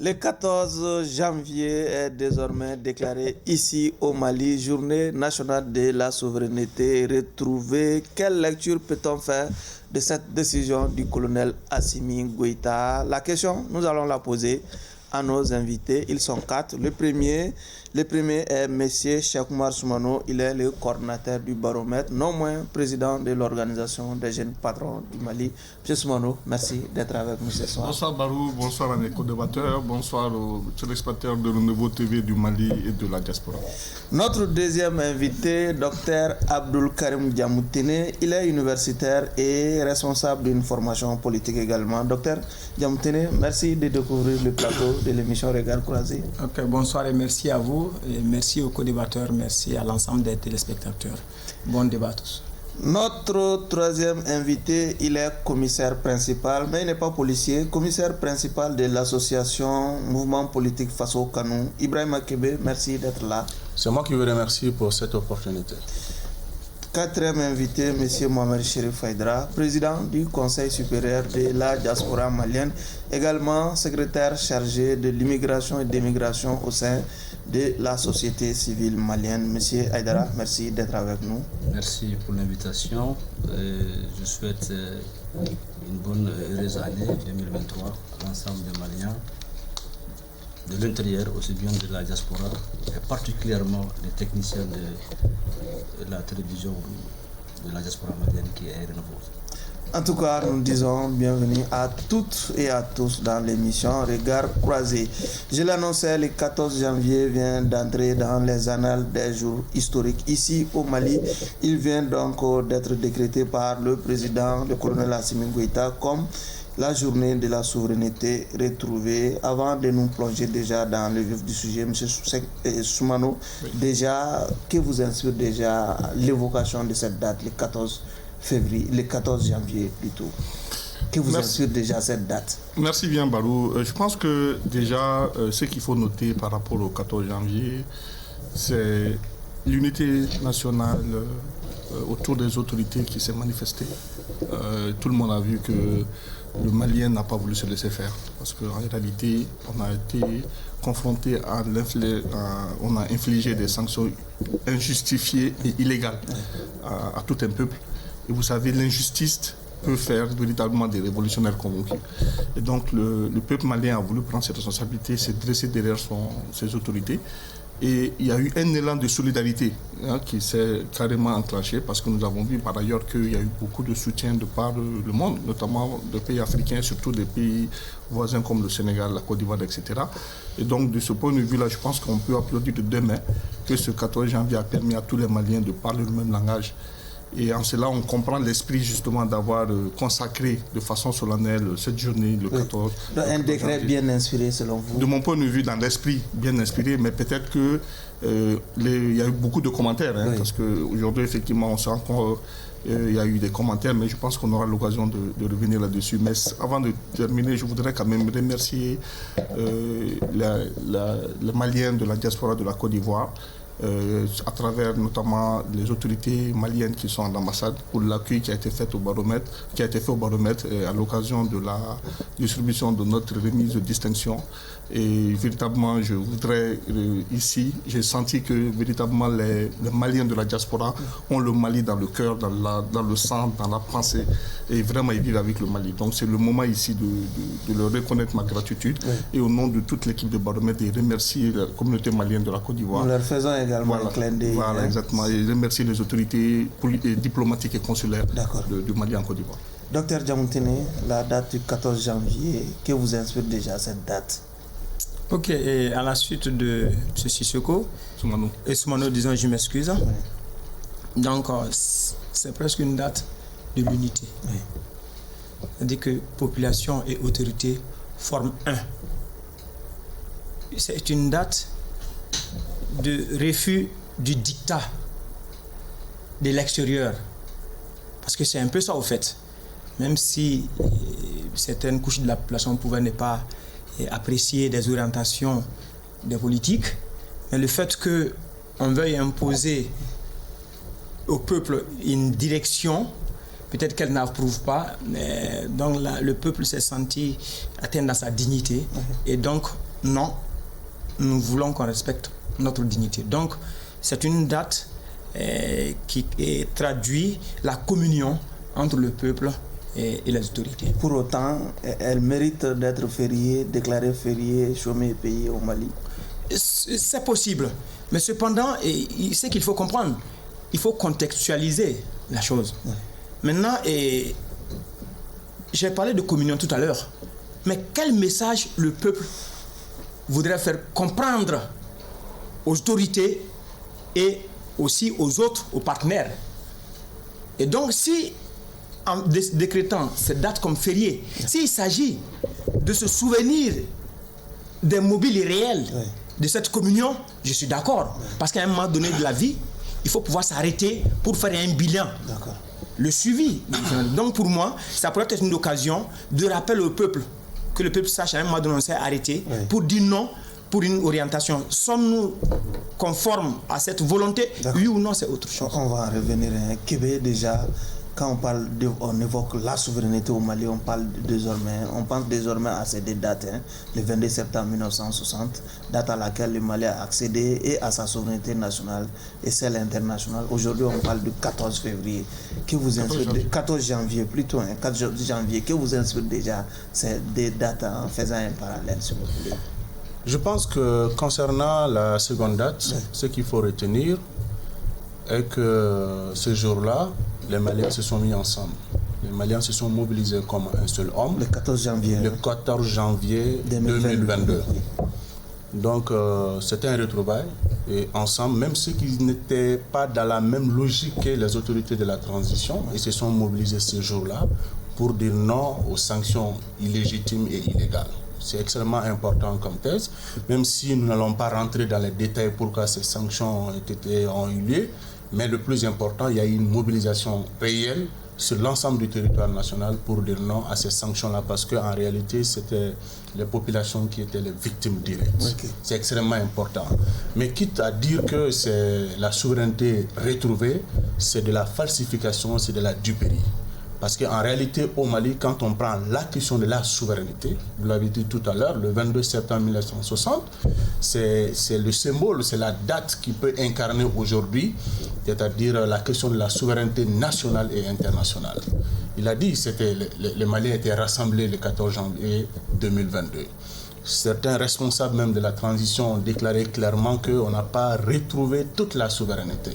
Le 14 janvier est désormais déclaré ici au Mali, journée nationale de la souveraineté retrouvée. Quelle lecture peut-on faire de cette décision du colonel Assimi Goïta? La question, nous allons la poser à nos invités. Ils sont 4. Le premier est M. Cheikh Oumar Soumano. Il est le coordinateur du baromètre, non moins président de l'organisation des jeunes patrons du Mali. M. Soumano, merci d'être avec nous ce soir. Bonsoir Barou, bonsoir à mes co-débatteurs, bonsoir aux téléspectateurs de Renouveau TV du Mali et de la diaspora. Notre deuxième invité, Dr Abdoul Karim Diamoutene. Il est universitaire et responsable d'une formation politique également. Dr Diamoutene, merci de découvrir le plateau de l'émission Regard Croisé. Ok, bonsoir et merci à vous, et merci aux co-débatteurs, merci à l'ensemble des téléspectateurs. Bon débat à tous. Notre troisième invité, il est commissaire principal, mais il n'est pas policier, commissaire principal de l'association Mouvement Politique Faso Kanou. Ibrahim Akebe, merci d'être là. C'est moi qui vous remercie pour cette opportunité. Quatrième invité, M. Mohamed Chérif Haïdra, président du Conseil supérieur de la diaspora malienne, également secrétaire chargé de l'immigration et d'émigration au sein de la société civile malienne. M. Haïdra, merci d'être avec nous. Merci pour l'invitation. Je souhaite une bonne et heureuse année 2023 à l'ensemble des Maliens, de l'intérieur, aussi bien de la diaspora, et particulièrement les techniciens de la télévision de la diaspora malienne qui est Renouveau. En tout cas, nous disons bienvenue à toutes et à tous dans l'émission Regard Croisé. Je l'annonçais, le 14 janvier vient d'entrer dans les annales des jours historiques ici au Mali. Il vient donc d'être décrété par le président, le colonel Assimi Goïta, comme la journée de la souveraineté retrouvée. Avant de nous plonger déjà dans le vif du sujet, M. Soumano, déjà, que vous inspire déjà l'évocation de cette date, le 14 janvier plutôt? Que vous inspire déjà cette date? Merci bien Barou. Je pense que déjà, ce qu'il faut noter par rapport au 14 janvier, c'est l'unité nationale autour des autorités qui s'est manifestée. Tout le monde a vu que le Malien n'a pas voulu se laisser faire, parce qu'en réalité, on a été confronté on a infligé des sanctions injustifiées et illégales à tout un peuple. Et vous savez, l'injustice peut faire véritablement des révolutionnaires convaincus. Et donc le peuple malien a voulu prendre ses responsabilités, s'est dressé derrière ses autorités. Et il y a eu un élan de solidarité qui s'est carrément enclenché, parce que nous avons vu par ailleurs qu'il y a eu beaucoup de soutien de par le monde, notamment des pays africains, surtout des pays voisins comme le Sénégal, la Côte d'Ivoire, etc. Et donc de ce point de vue-là, je pense qu'on peut applaudir de deux mains que ce 14 janvier a permis à tous les Maliens de parler le même langage. Et en cela, on comprend l'esprit justement d'avoir consacré de façon solennelle cette journée, le 14. Un décret bien inspiré selon vous? De mon point de vue, dans l'esprit bien inspiré, mais peut-être que il y a eu beaucoup de commentaires, parce qu'aujourd'hui, effectivement, on sent qu'il y a eu des commentaires, mais je pense qu'on aura l'occasion de revenir là-dessus. Mais avant de terminer, je voudrais quand même remercier les Maliens de la diaspora de la Côte d'Ivoire, à travers notamment les autorités maliennes qui sont à l'ambassade, pour l'accueil qui a été fait au baromètre, à l'occasion de la distribution de notre remise de distinction. Et véritablement, je voudrais ici, j'ai senti que véritablement les Maliens de la diaspora ont le Mali dans le cœur, dans le sang, dans la pensée, et vraiment ils vivent avec le Mali. Donc c'est le moment ici de leur reconnaître ma gratitude, et au nom de toute l'équipe de baromètre, de remercier la communauté malienne de la Côte d'Ivoire. Nous leur faisons également un clin d'œil. Voilà, exactement. Et remercier les autorités diplomatiques et consulaires du Mali en Côte d'Ivoire. Docteur Diamoutene, la date du 14 janvier, que vous inspire déjà cette date? Ok, et à la suite de M. Sissoko et Soumano, disons, je m'excuse. Oui. Donc, c'est presque une date de l'unité. Oui. C'est-à-dire que population et autorité forment un. C'est une date de refus du dictat de l'extérieur. Parce que c'est un peu ça, au fait. Même si certaines couches de la population pouvaient ne pas apprécier des orientations des politiques, mais le fait qu'on veuille imposer au peuple une direction, peut-être qu'elle n'approuve pas, mais donc là, le peuple s'est senti atteint dans sa dignité, et donc non, nous voulons qu'on respecte notre dignité. Donc, c'est une date qui traduit la communion entre le peuple et les autorités. Pour autant, elle mérite d'être fériée, déclarée fériée, chômée et payée au Mali. C'est possible. Mais cependant, ce qu'il faut comprendre, il faut contextualiser la chose. Ouais. Maintenant, j'ai parlé de communion tout à l'heure. Mais quel message le peuple voudrait faire comprendre aux autorités et aussi aux autres, aux partenaires? Et donc, si, en décrétant cette date comme fériée, s'il s'agit de se souvenir des mobiles réels de cette communion, je suis d'accord. Parce qu'à un moment donné de la vie, il faut pouvoir s'arrêter pour faire un bilan. D'accord. Le suivi. Donc pour moi, ça pourrait être une occasion de rappel au peuple, que le peuple sache à un moment donné on s'est arrêté pour dire non pour une orientation. Sommes-nous conformes à cette volonté? Oui ou non, c'est autre chose. On va en revenir. Kébé, déjà, quand on évoque la souveraineté au Mali, on pense désormais à ces deux dates, le 22 septembre 1960, date à laquelle le Mali a accédé et à sa souveraineté nationale et celle internationale. Aujourd'hui, on parle du 14 février. 14 janvier plutôt, 14 janvier. Que vous inspire déjà ces deux dates en faisant un parallèle, s'il vous plaît? Je pense que concernant la seconde date, ce qu'il faut retenir est que ce jour-là, les Maliens se sont mis ensemble. Les Maliens se sont mobilisés comme un seul homme. Le 14 janvier. Le 14 janvier 2022. Donc, c'était un retrouvaille. Et ensemble, même ceux qui n'étaient pas dans la même logique que les autorités de la transition, ils se sont mobilisés ce jour-là pour dire non aux sanctions illégitimes et illégales. C'est extrêmement important comme thèse, même si nous n'allons pas rentrer dans les détails pourquoi ces sanctions ont eu lieu. Mais le plus important, il y a eu une mobilisation réelle sur l'ensemble du territoire national pour dire non à ces sanctions-là, parce qu'en réalité, c'était les populations qui étaient les victimes directes. Okay. C'est extrêmement important. Mais quitte à dire que c'est la souveraineté retrouvée, c'est de la falsification, c'est de la duperie. Parce qu'en réalité, au Mali, quand on prend la question de la souveraineté, vous l'avez dit tout à l'heure, le 22 septembre 1960, c'est le symbole, c'est la date qui peut incarner aujourd'hui, c'est-à-dire la question de la souveraineté nationale et internationale. Il a dit que les Maliens étaient rassemblés le 14 janvier 2022. Certains responsables même de la transition ont déclaré clairement qu'on n'a pas retrouvé toute la souveraineté.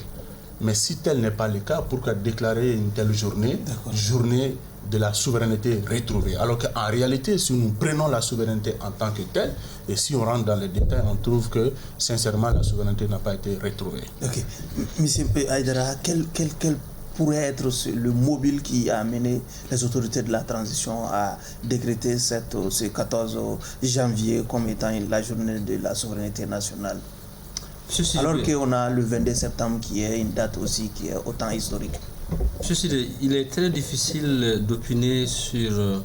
Mais si tel n'est pas le cas, pourquoi déclarer une telle journée, journée de la souveraineté retrouvée? Alors qu'en réalité, si nous prenons la souveraineté en tant que telle, et si on rentre dans les détails, on trouve que, sincèrement, la souveraineté n'a pas été retrouvée. Ok. Monsieur Aïdara, quel pourrait être le mobile qui a amené les autorités de la transition à décréter ce 14 janvier comme étant la journée de la souveraineté nationale? Alors qu'on a le 22 septembre qui est une date aussi qui est autant historique. Il est très difficile d'opiner sur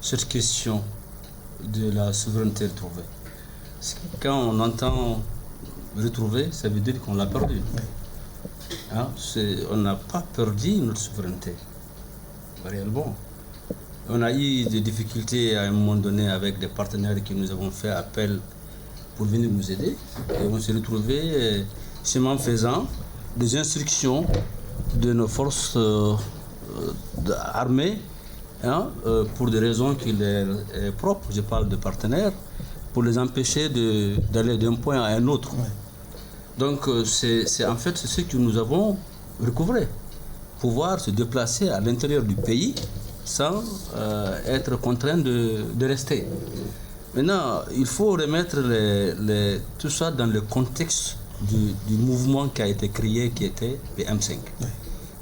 cette question de la souveraineté retrouvée. Quand on entend retrouver, ça veut dire qu'on l'a perdu. Hein? On n'a pas perdu notre souveraineté, réellement. On a eu des difficultés à un moment donné avec des partenaires qui nous avons fait appel pour venir nous aider. Et on s'est retrouvé, chemin faisant, des instructions de nos forces armées, pour des raisons qui leur sont propres, je parle de partenaires, pour les empêcher d'aller d'un point à un autre. Ouais. Donc c'est en fait ce que nous avons recouvré. Pouvoir se déplacer à l'intérieur du pays sans être contraint de rester. Maintenant, il faut remettre tout ça dans le contexte du mouvement qui a été créé, qui était le M5.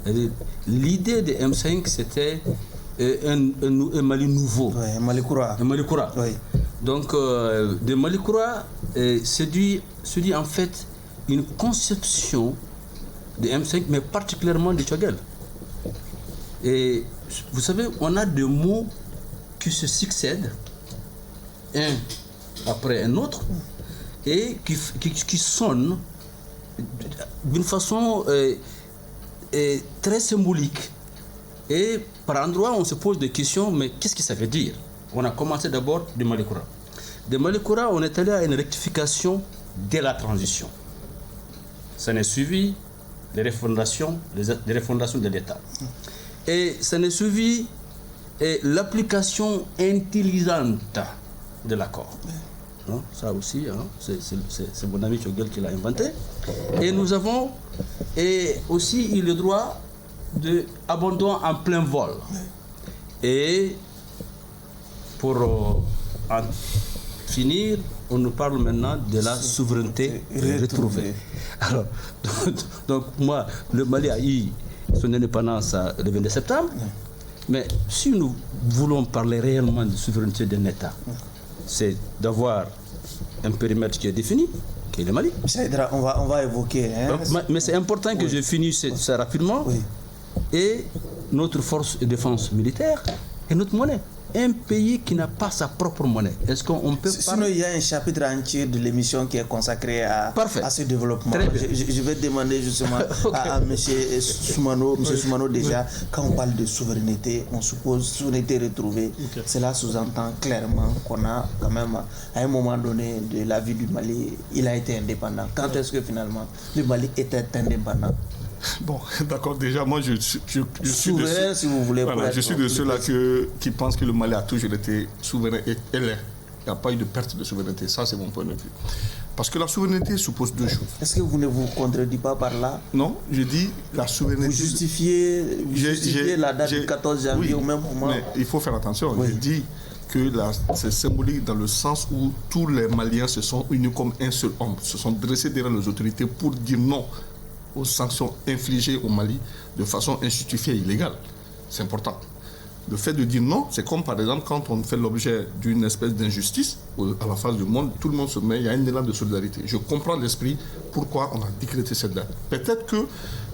Oui. L'idée de M5, c'était un Mali nouveau. Oui, un Mali Koura. Un Mali Koura. Oui. Donc, de Mali Koura, c'est dit en fait une conception de M5, mais particulièrement de Tchogel. Et vous savez, on a des mots qui se succèdent, un après un autre, et qui sonnent d'une façon très symbolique. Et par endroits, on se pose des questions, mais qu'est-ce que ça veut dire? On a commencé d'abord de Mali Koura. De Malikoura, on est allé à une rectification dès la transition. Ça n'est suivi les refondations de l'État. Et ça n'est suivi l'application intelligente de l'accord. Ça aussi, c'est mon ami Tchogel qui l'a inventé. Et nous avons aussi eu le droit d'abandon en plein vol. Et pour en finir, on nous parle maintenant de la souveraineté retrouvée. Alors, donc moi, le Mali a eu son indépendance le 22 septembre. Mais si nous voulons parler réellement de souveraineté d'un État, c'est d'avoir un périmètre qui est défini, qui est le Mali. On va évoquer. Mais c'est important que je finisse ça rapidement. Oui. Et notre force de défense militaire et notre monnaie. Un pays qui n'a pas sa propre monnaie. Est-ce qu'on peut Sinon, il y a un chapitre entier de l'émission qui est consacré à ce développement. Je vais demander justement à M. Soumano. M. Soumano, déjà, quand on parle de souveraineté, on suppose souveraineté retrouvée. Cela sous-entend clairement qu'on a quand même, à un moment donné de la vie du Mali, il a été indépendant. Quand est-ce que finalement le Mali était indépendant? Bon, d'accord, déjà, moi, je suis souverain, si vous voulez. Voilà, je suis de ceux-là qui pensent que le Mali a toujours été souverain et elle est. Il n'y a pas eu de perte de souveraineté. Ça, c'est mon point de vue. Parce que la souveraineté suppose deux choses. Est-ce que vous ne vous contredisez pas par là? Non, je dis la souveraineté. Vous justifiez la date du 14 janvier au même moment. Mais il faut faire attention. Oui. Je dis que c'est symbolique dans le sens où tous les Maliens se sont unis comme un seul homme, se sont dressés derrière les autorités pour dire non aux sanctions infligées au Mali de façon injustifiée et illégale. C'est important. Le fait de dire non, c'est comme par exemple quand on fait l'objet d'une espèce d'injustice à la face du monde, tout le monde se met, il y a un élan de solidarité. Je comprends l'esprit, pourquoi on a décrété cette date. Peut-être que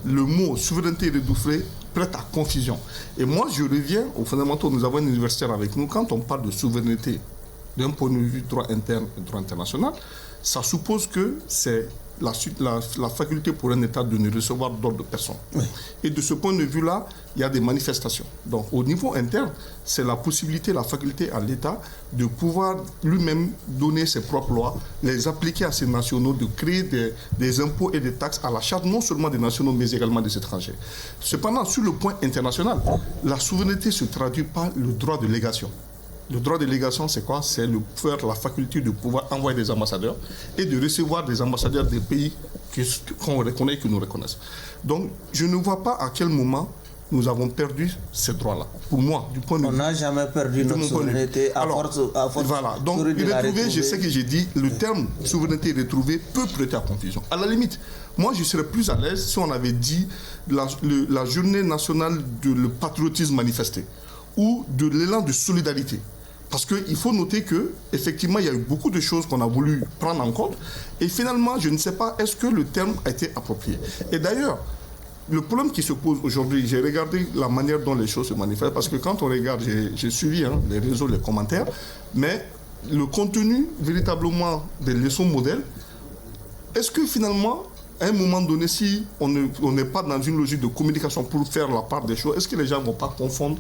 le mot souveraineté retrouvée prête à confusion. Et moi, je reviens aux fondamentaux. Nous avons un universitaire avec nous. Quand on parle de souveraineté d'un point de vue droit interne et droit international, ça suppose que c'est la faculté pour un État de ne recevoir d'ordre de personne. Oui. Et de ce point de vue-là, il y a des manifestations. Donc, au niveau interne, c'est la possibilité, la faculté à l'État de pouvoir lui-même donner ses propres lois, les appliquer à ses nationaux, de créer des impôts et des taxes à la charge non seulement des nationaux, mais également des étrangers. Cependant, sur le point international, la souveraineté se traduit par le droit de légation. Le droit de légation, c'est quoi? C'est la faculté de pouvoir envoyer des ambassadeurs et de recevoir des ambassadeurs des pays qu'on reconnaît et que nous reconnaissons. Donc, je ne vois pas à quel moment nous avons perdu ces droits-là. Pour moi, du point de vue... On n'a jamais perdu notre souveraineté à force voilà. Donc, retrouver, je sais que j'ai dit, le terme souveraineté retrouvée peut prêter à confusion. À la limite, moi, je serais plus à l'aise si on avait dit la journée nationale de patriotisme manifesté ou de l'élan de solidarité. Parce qu'il faut noter qu'effectivement, il y a eu beaucoup de choses qu'on a voulu prendre en compte. Et finalement, je ne sais pas, est-ce que le terme a été approprié? Et d'ailleurs, le problème qui se pose aujourd'hui, j'ai regardé la manière dont les choses se manifestent, parce que quand on regarde, j'ai suivi les réseaux, les commentaires, mais le contenu véritablement des leçons modèles, est-ce que finalement, à un moment donné, si on n'est pas dans une logique de communication pour faire la part des choses, est-ce que les gens ne vont pas confondre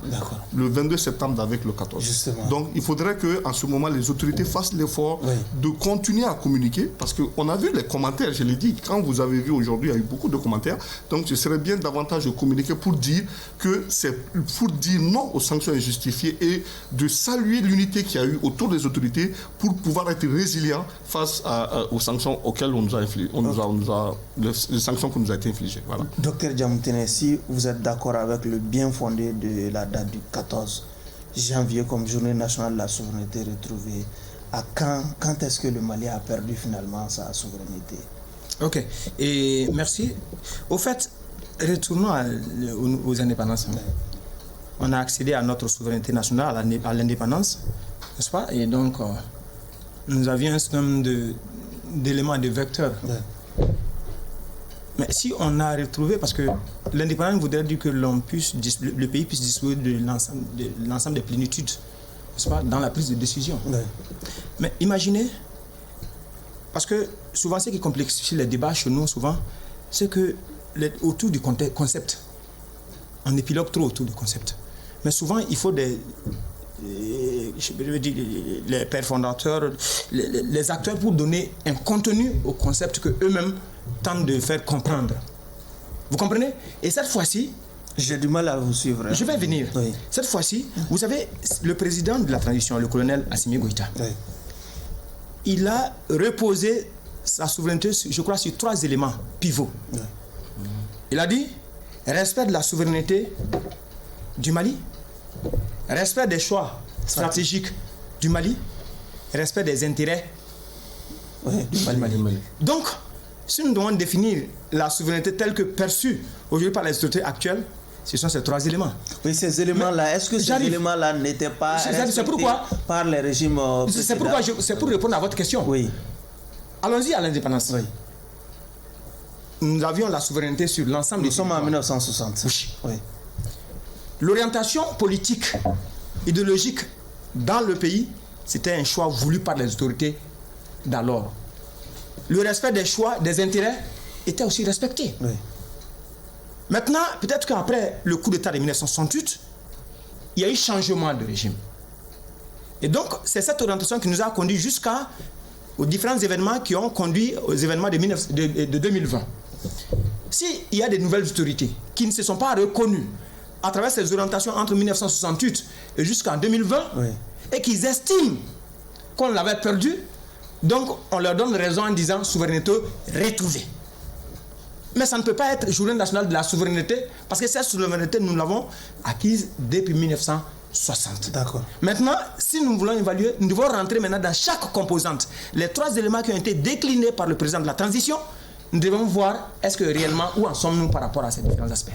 le 22 septembre avec le 14? Justement. Donc, il faudrait qu'en ce moment, les autorités fassent l'effort de continuer à communiquer, parce qu'on a vu les commentaires, je l'ai dit, quand vous avez vu aujourd'hui, il y a eu beaucoup de commentaires, donc ce serait bien davantage de communiquer pour dire que c'est pour dire non aux sanctions injustifiées et de saluer l'unité qu'il y a eu autour des autorités pour pouvoir être résilient face aux sanctions auxquelles on nous a infligé, les sanctions qui nous ont été infligées. Voilà. Docteur Djamoutene, si vous êtes d'accord avec le bien fondé de la date du 14 janvier comme journée nationale de la souveraineté retrouvée, à quand est-ce que le Mali a perdu finalement sa souveraineté? Ok, et merci. Au fait, retournons aux indépendances. On a accédé à notre souveraineté nationale, à l'indépendance, n'est-ce pas? Et donc, nous avions un certain nombre d'éléments, de vecteurs. Mais si on a retrouvé, parce que l'indépendance voudrait dire que le pays puisse disposer de l'ensemble des plénitudes, n'est-ce pas, dans la prise de décision. Mais imaginez, parce que souvent ce qui complexifie les débats chez nous, souvent, c'est que autour du concept, on épilogue trop autour du concept. Mais souvent, il faut je veux dire, les pères fondateurs, les acteurs pour donner un contenu au concept que eux-mêmes tentent de faire comprendre. Vous comprenez? Et cette fois-ci, j'ai du mal à vous suivre. Je vais venir. Oui. Cette fois-ci, vous savez, le président de la transition, le colonel Assimi Goïta, oui, il a reposé sa souveraineté, je crois, sur 3 éléments pivots. Oui. Il a dit respect de la souveraineté du Mali, respect des choix stratégiques du Mali, respect des intérêts du Mali. Donc, si nous devons définir la souveraineté telle que perçue aujourd'hui par les autorités actuelles, ce sont ces 3 éléments. Oui, ces éléments-là, est-ce que ces éléments-là n'étaient pas respectés par les régimes précédents? C'est pour répondre à votre question. Oui. Allons-y à l'indépendance. Oui. Nous avions la souveraineté sur l'ensemble des territoires. Nous sommes en 1960. Oui. Oui. L'orientation politique, idéologique dans le pays, c'était un choix voulu par les autorités d'alors. Le respect des choix, des intérêts était aussi respecté. Oui. Maintenant, peut-être qu'après le coup d'État de 1968, il y a eu changement de régime. Et donc, c'est cette orientation qui nous a conduit aux différents événements qui ont conduit aux événements de 2020. S'il y a des nouvelles autorités qui ne se sont pas reconnues à travers ces orientations entre 1968 et jusqu'en 2020, oui, et qu'ils estiment qu'on l'avait perdu, donc on leur donne raison en disant souveraineté retrouvée. Mais ça ne peut pas être journée nationale de la souveraineté, parce que cette souveraineté, nous l'avons acquise depuis 1960. D'accord. Maintenant, si nous voulons évaluer, nous devons rentrer maintenant dans chaque composante. Les 3 éléments qui ont été déclinés par le président de la transition, nous devons voir est-ce que réellement, où en sommes-nous par rapport à ces différents aspects.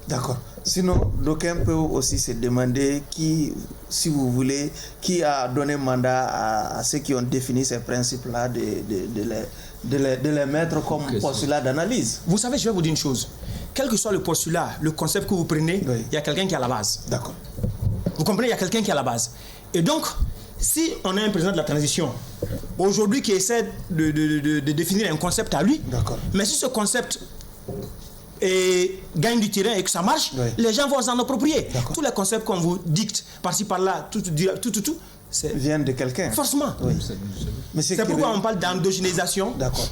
D'accord. Sinon, d'aucuns peuvent aussi se demander qui, si vous voulez, qui a donné mandat à ceux qui ont défini ces principes-là de les mettre comme postulat d'analyse. Vous savez, je vais vous dire une chose. Quel que soit le postulat, le concept que vous prenez, oui, il y a quelqu'un qui est à la base. D'accord. Vous comprenez, il y a quelqu'un qui est à la base. Et donc, si on a un président de la transition, aujourd'hui, qui essaie de définir un concept à lui, mais si ce concept gagne du terrain et que ça marche, oui, les gens vont s'en approprier. Tous les concepts qu'on vous dicte, par-ci, par-là, tout, viennent de quelqu'un. Forcément. Oui. C'est pourquoi on parle d'endogénisation. D'accord.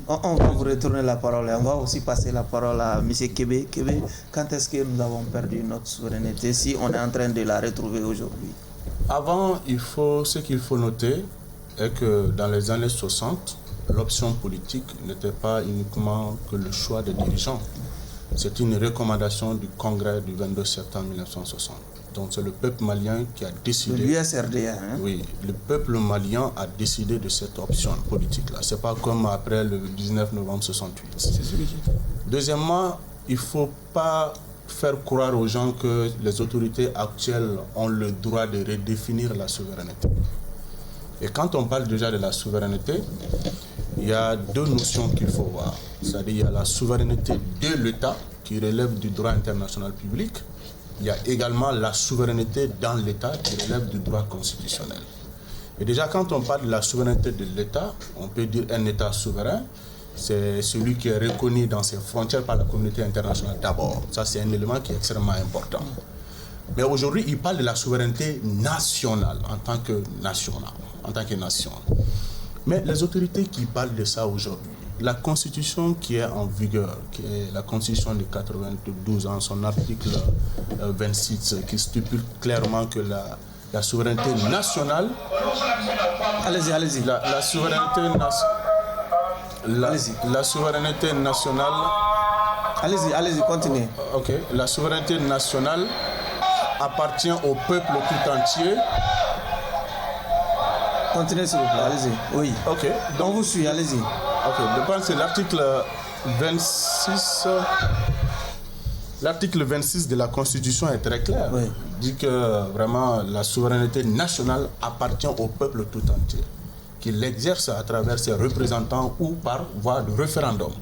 On va vous retourner la parole et on va aussi passer la parole à M. Kébé. Kébé, quand est-ce que nous avons perdu notre souveraineté si on est en train de la retrouver aujourd'hui? Avant, ce qu'il faut noter est que dans les années 60, l'option politique n'était pas uniquement que le choix des dirigeants. C'est une recommandation du Congrès du 22 septembre 1960. Donc c'est le peuple malien qui a décidé... L'USRD, hein? Oui, le peuple malien a décidé de cette option politique-là. Ce n'est pas comme après le 19 novembre 68. C'est ce que je dis. Deuxièmement, il ne faut pas faire croire aux gens que les autorités actuelles ont le droit de redéfinir la souveraineté. Et quand on parle déjà de la souveraineté, il y a 2 notions qu'il faut voir. C'est-à-dire il y a la souveraineté de l'État qui relève du droit international public. Il y a également la souveraineté dans l'État qui relève du droit constitutionnel. Et déjà, quand on parle de la souveraineté de l'État, on peut dire un État souverain, c'est celui qui est reconnu dans ses frontières par la communauté internationale d'abord. Ça, c'est un élément qui est extrêmement important. Mais aujourd'hui, il parle de la souveraineté nationale en tant que nation. Mais les autorités qui parlent de ça aujourd'hui, la constitution qui est en vigueur, qui est la constitution de 92 en son article 26, qui stipule clairement que la souveraineté nationale... Allez-y. La souveraineté la souveraineté nationale... Allez-y, continuez. Ok. La souveraineté nationale appartient au peuple tout entier. Continuez s'il vous plaît, allez-y. Oui. Ok. Donc, on vous suit, allez-y. Ok, je pense que l'article 26... L'article 26 de la Constitution est très clair. Oui. Il dit que vraiment la souveraineté nationale appartient au peuple tout entier, qui l'exerce à travers ses représentants ou par voie de référendum.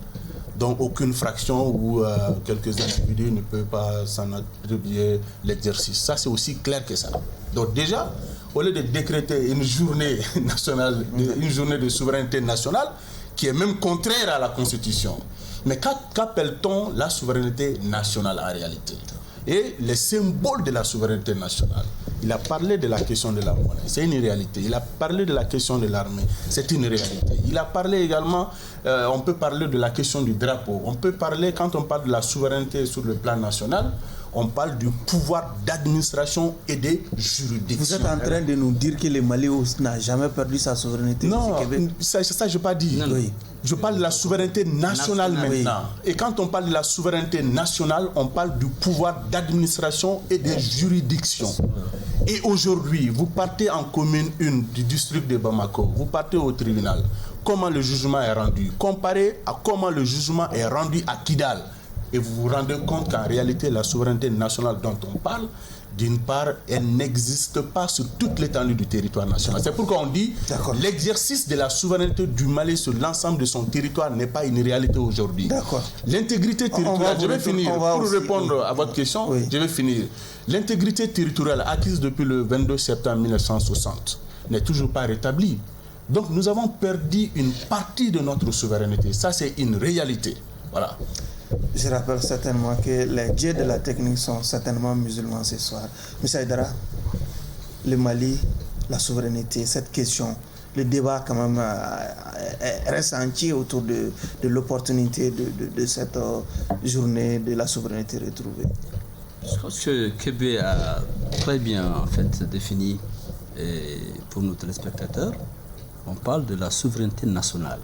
Donc aucune fraction ou quelques individus ne peuvent pas s'en attribuer l'exercice. Ça, c'est aussi clair que ça. Donc déjà, au lieu de décréter une journée nationale, une journée de souveraineté nationale, qui est même contraire à la Constitution. Mais qu'appelle-t-on la souveraineté nationale en réalité? Et les symboles de la souveraineté nationale, Il a parlé de la question de la monnaie, c'est une réalité. Il a parlé de la question de l'armée, c'est une réalité. Il a parlé également, on peut parler de la question du drapeau. On peut parler, quand on parle de la souveraineté sur le plan national, on parle du pouvoir d'administration et des juridictions. Vous êtes en train de nous dire que le Mali n'a jamais perdu sa souveraineté? Non, ça je n'ai pas dit. Non, oui. Je parle de la souveraineté nationale maintenant. Oui. Et quand on parle de la souveraineté nationale, on parle du pouvoir d'administration et des juridictions. Et aujourd'hui, vous partez en commune 1 du district de Bamako, vous partez au tribunal. Comment le jugement est rendu? Comparé à comment le jugement est rendu à Kidal. Et vous vous rendez compte qu'en réalité, la souveraineté nationale dont on parle, d'une part, elle n'existe pas sur toute l'étendue du territoire national. C'est pourquoi on dit que l'exercice de la souveraineté du Mali sur l'ensemble de son territoire n'est pas une réalité aujourd'hui. D'accord. L'intégrité territoriale, je vais finir, pour répondre à votre question, je vais finir. L'intégrité territoriale acquise depuis le 22 septembre 1960 n'est toujours pas rétablie. Donc nous avons perdu une partie de notre souveraineté. Ça, c'est une réalité. Voilà. Je rappelle certainement que les dieux de la technique sont certainement musulmans ce soir. M. Aïdara, le Mali, la souveraineté, cette question, le débat quand même reste entier autour de l'opportunité de cette journée de la souveraineté retrouvée. Je pense que Kébé a très bien en fait défini, et pour nos téléspectateurs, on parle de la souveraineté nationale.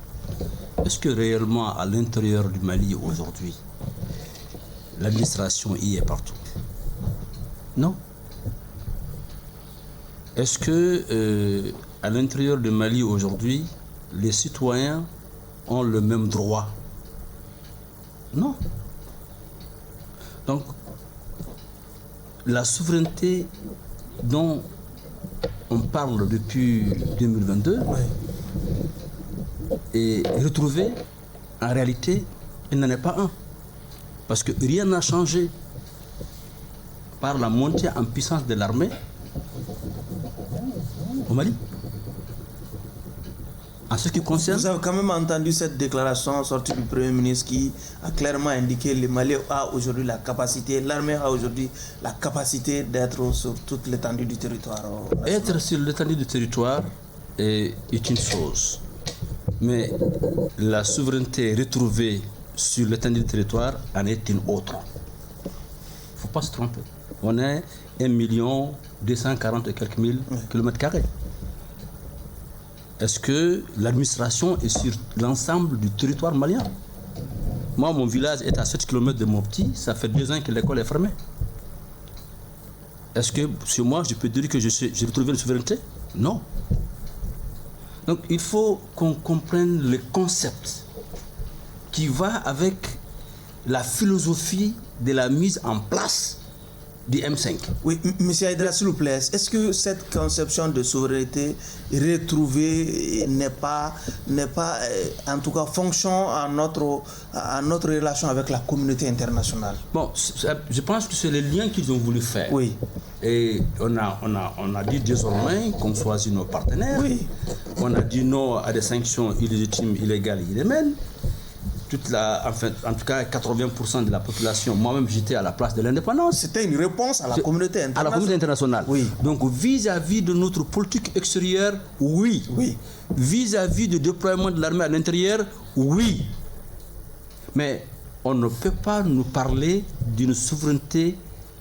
Est-ce que réellement à l'intérieur du Mali aujourd'hui, l'administration y est partout? Non. Est-ce que à l'intérieur du Mali aujourd'hui, les citoyens ont le même droit? Non. Donc, la souveraineté dont on parle depuis 2022, et retrouver, en réalité, il n'en est pas un. Parce que rien n'a changé par la montée en puissance de l'armée au Mali. En ce qui concerne... Vous avez quand même entendu cette déclaration sortie du Premier ministre qui a clairement indiqué que le Mali a aujourd'hui la capacité, l'armée a aujourd'hui la capacité d'être sur toute l'étendue du territoire. Être sur l'étendue du territoire est une chose. Mais la souveraineté retrouvée sur l'étendue du territoire en est une autre. Il ne faut pas se tromper. On est 1 240 et quelques mille kilomètres carrés. Est-ce que l'administration est sur l'ensemble du territoire malien? Moi, mon village est à 7 km de Mopti, ça fait 2 ans que l'école est fermée. Est-ce que sur moi, je peux dire que j'ai retrouvé la souveraineté? Non. Donc il faut qu'on comprenne le concept qui va avec la philosophie de la mise en place du M5. Oui, M. Aïdara, s'il vous plaît, est-ce que cette conception de souveraineté retrouvée n'est pas en tout cas fonction à notre relation avec la communauté internationale? Bon, je pense que c'est le lien qu'ils ont voulu faire. Oui. Et on a dit désormais qu'on choisit nos partenaires. Oui. On a dit non à des sanctions illégitimes, illégales, illégales. En tout cas 80% de la population, moi-même j'étais à la place de l'indépendance. C'était une réponse à la communauté internationale. À la communauté internationale. Oui. Donc vis-à-vis de notre politique extérieure, oui. Oui. Vis-à-vis du déploiement de l'armée à l'intérieur, oui. Mais on ne peut pas nous parler d'une souveraineté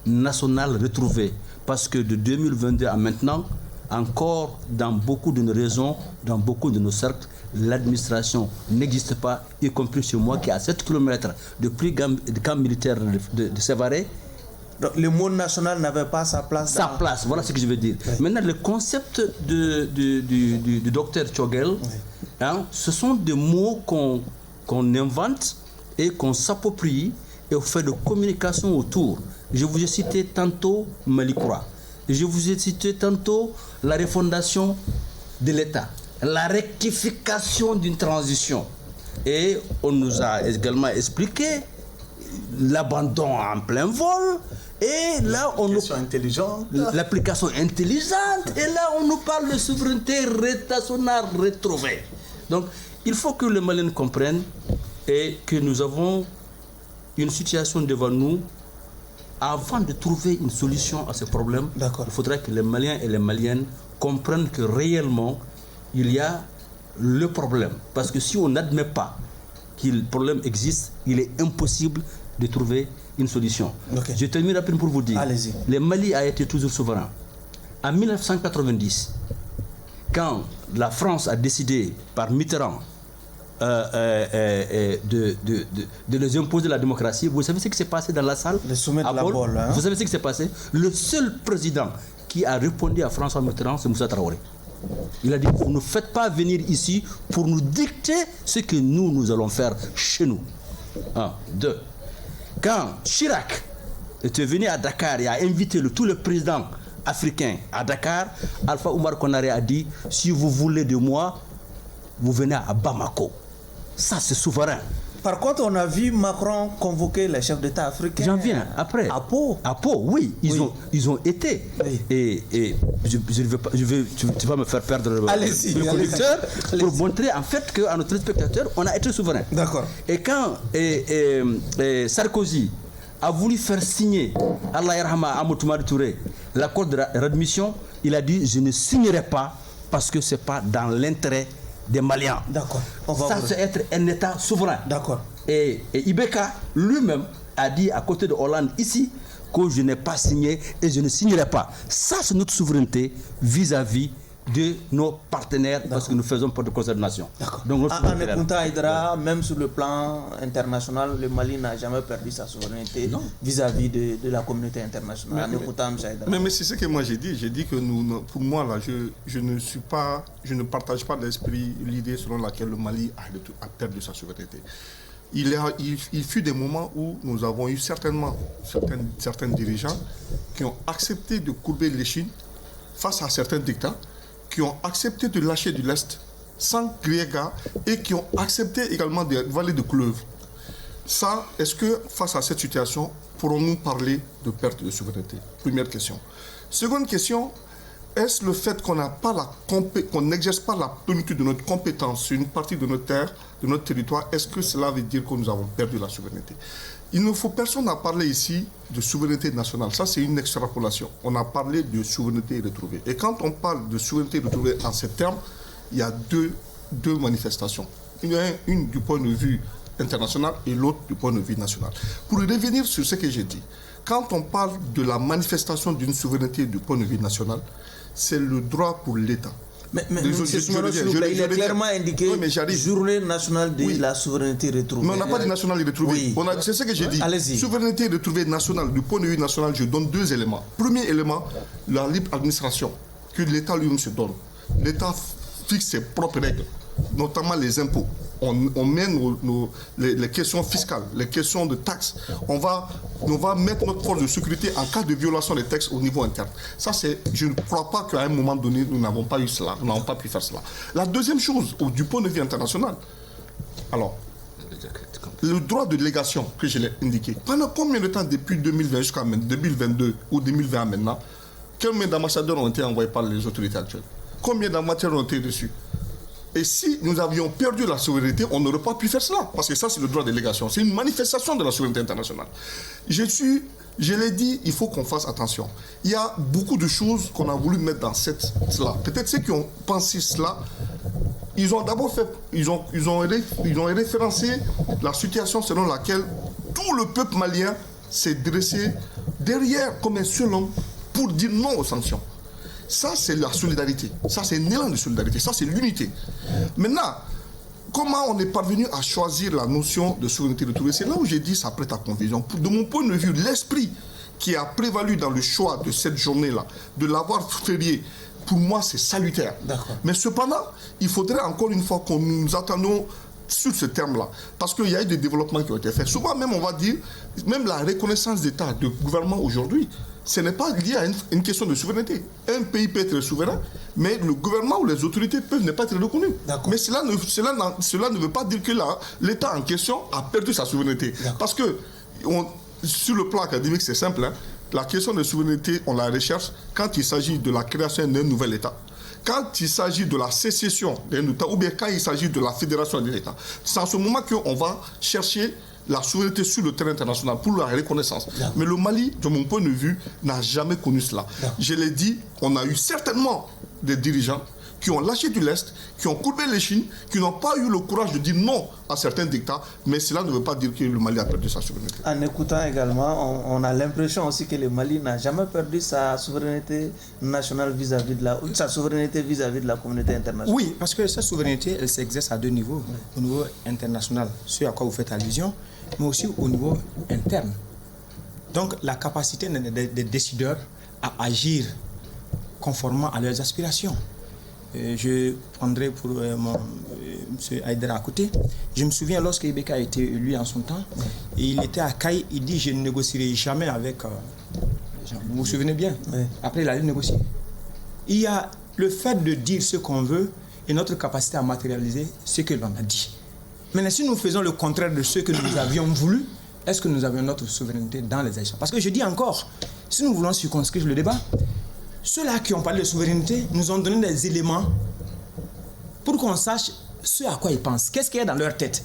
nationale retrouvée. Parce que de 2022 à maintenant, encore dans beaucoup de nos régions, dans beaucoup de nos cercles, l'administration n'existe pas, y compris chez moi qui est à 7 km de camp militaire de Sévaré. Donc le mot national n'avait pas sa place. Sa place, voilà ce que je veux dire. Oui. Maintenant, le concept du docteur Tchogel, ce sont des mots qu'on invente et qu'on s'approprie et on fait de communication autour. Je vous ai cité tantôt Malikoura. Je vous ai cité tantôt la refondation de l'État, la rectification d'une transition. Et on nous a également expliqué l'abandon en plein vol. Et là, on nous... L'application intelligente. Et là, on nous parle de souveraineté nationale retrouvée. Donc, il faut que les Maliens comprennent et que nous avons une situation devant nous avant de trouver une solution à ce problème, D'accord. il faudrait que les Maliens et les Maliennes comprennent que réellement, il y a le problème. Parce que si on n'admet pas que le problème existe, il est impossible de trouver une solution. Ok. Je termine rapidement pour vous dire. Allez-y. Le Mali a été toujours souverain. En 1990, quand la France a décidé par Mitterrand de les imposer la démocratie, vous savez ce qui s'est passé dans la salle? Le sommet de à la Bôle? Bôle, hein? Vous savez ce qui s'est passé? Le seul président qui a répondu à François Mitterrand, c'est Moussa Traoré. Il a dit, vous ne faites pas venir ici pour nous dicter ce que nous allons faire chez nous. 1, 2. Quand Chirac était venu à Dakar et a invité tous les présidents africains à Dakar, Alpha Oumar Konaré a dit, si vous voulez de moi, vous venez à Bamako. Ça, c'est souverain. Par contre, on a vu Macron convoquer les chefs d'État africains. J'en viens après. À Pau. À Pau, oui. Ils ont été. Oui. Et je ne veux pas. Tu vas me faire perdre le conducteur pour montrer en fait qu'à nos téléspectateurs, on a été souverain. D'accord. Et quand Sarkozy a voulu faire signer Allah Yarhama Amadou Touré l'accord de réadmission, il a dit je ne signerai pas parce que ce n'est pas dans l'intérêt des Maliens. D'accord. Ça, c'est être un État souverain. D'accord. Et Ibeka lui-même a dit à côté de Hollande ici que je n'ai pas signé et je ne signerai pas. Ça, c'est notre souveraineté vis-à-vis de nos partenaires parce que nous faisons pas de coordination. Donc, en écoutant Aïdara, même sur le plan international, le Mali n'a jamais perdu sa souveraineté vis-à-vis de la communauté internationale. Mais c'est ce que moi j'ai dit. J'ai dit que pour moi, là, je ne partage pas l'idée selon laquelle le Mali a perdu sa souveraineté. Il fut des moments où nous avons eu certains dirigeants qui ont accepté de courber l'échine face à certains dictats, qui ont accepté de lâcher de l'Est sans crier gare et qui ont accepté également de valer de couleuvre. Ça, est-ce que face à cette situation, pourrons-nous parler de perte de souveraineté? Première question. Seconde question, est-ce le fait qu'on n'exerce pas la plénitude de notre compétence sur une partie de notre terre, de notre territoire, est-ce que cela veut dire que nous avons perdu la souveraineté? Il ne faut personne à parler ici de souveraineté nationale. Ça, c'est une extrapolation. On a parlé de souveraineté retrouvée. Et quand on parle de souveraineté retrouvée en ces termes, il y a deux manifestations. Une du point de vue international et l'autre du point de vue national. Pour revenir sur ce que j'ai dit, quand on parle de la manifestation d'une souveraineté du point de vue national, c'est le droit pour l'État. Mais il est clairement indiqué journée nationale de la souveraineté retrouvée. Mais on n'a pas de nationalité retrouvée. Oui. C'est ce que j'ai dit. Allez-y. Souveraineté retrouvée nationale, du point de vue national, je donne 2 éléments. Premier élément, la libre administration que l'État lui-même se donne. L'État fixe ses propres règles, notamment les impôts. On mène les questions fiscales, les questions de taxes. On va mettre notre force de sécurité en cas de violation des textes au niveau interne. Ça, je ne crois pas qu'à un moment donné, nous n'avons pas eu cela, nous n'avons pas pu faire cela. La deuxième chose, du point de vue international, alors, le droit de légation que je l'ai indiqué, pendant combien de temps depuis 2020 jusqu'à 2022 ou 2020 maintenant, combien d'ambassadeurs ont été envoyés par les autorités actuelles? Combien d'ambassadeurs ont été reçus? Et si nous avions perdu la souveraineté, on n'aurait pas pu faire cela. Parce que ça, c'est le droit de légation. C'est une manifestation de la souveraineté internationale. Je l'ai dit, il faut qu'on fasse attention. Il y a beaucoup de choses qu'on a voulu mettre dans cela. Peut-être ceux qui ont pensé cela, ils ont d'abord fait, ils ont référencé la situation selon laquelle tout le peuple malien s'est dressé derrière comme un seul homme pour dire non aux sanctions. Ça, c'est la solidarité. Ça, c'est un élan de solidarité. Ça, c'est l'unité. Maintenant, comment on est parvenu à choisir la notion de souveraineté retrouvée? C'est là où j'ai dit ça prête à confusion. De mon point de vue, l'esprit qui a prévalu dans le choix de cette journée-là, de l'avoir férié, pour moi, c'est salutaire. Mais cependant, il faudrait encore une fois qu'on nous attendions sur ce terme-là. Parce qu'il y a eu des développements qui ont été faits. Souvent même, on va dire, même la reconnaissance d'État, de gouvernement aujourd'hui, ce n'est pas lié à une question de souveraineté. Un pays peut être souverain, mais le gouvernement ou les autorités peuvent ne pas être reconnus. Mais cela ne veut pas dire que l'État en question a perdu sa souveraineté. Parce que sur le plan académique, c'est simple. La question de souveraineté, on la recherche quand il s'agit de la création d'un nouvel État. Quand il s'agit de la sécession d'un État, ou bien quand il s'agit de la fédération d'un État. C'est en ce moment qu'on va chercher la souveraineté sur le terrain international pour la reconnaissance. Mais le Mali, de mon point de vue, n'a jamais connu cela. Je l'ai dit, on a eu certainement des dirigeants qui ont lâché du lest, qui ont courbé les chines, qui n'ont pas eu le courage de dire non à certains dictats, mais cela ne veut pas dire que le Mali a perdu sa souveraineté. En écoutant également, on a l'impression aussi que le Mali n'a jamais perdu sa souveraineté nationale vis-à-vis de sa souveraineté vis-à-vis de la communauté internationale. Oui, parce que cette souveraineté, elle s'exerce à deux niveaux. Au niveau international, ce à quoi vous faites allusion, mais aussi au niveau interne. Donc la capacité des décideurs à agir conformément à leurs aspirations. Je prendrai pour M. Haïdara à côté. Je me souviens lorsque Ibeka a été élu en son temps, et il était à Caille, il dit je ne négocierai jamais avec les gens. Vous vous souvenez bien? Après il allait négocier. Il y a le fait de dire ce qu'on veut et notre capacité à matérialiser ce que l'on a dit. Maintenant, si nous faisons le contraire de ce que nous avions voulu, est-ce que nous avions notre souveraineté dans les échanges? Parce que je dis encore, si nous voulons circonscrire le débat, ceux-là qui ont parlé de souveraineté nous ont donné des éléments pour qu'on sache ce à quoi ils pensent. Qu'est-ce qu'il y a dans leur tête?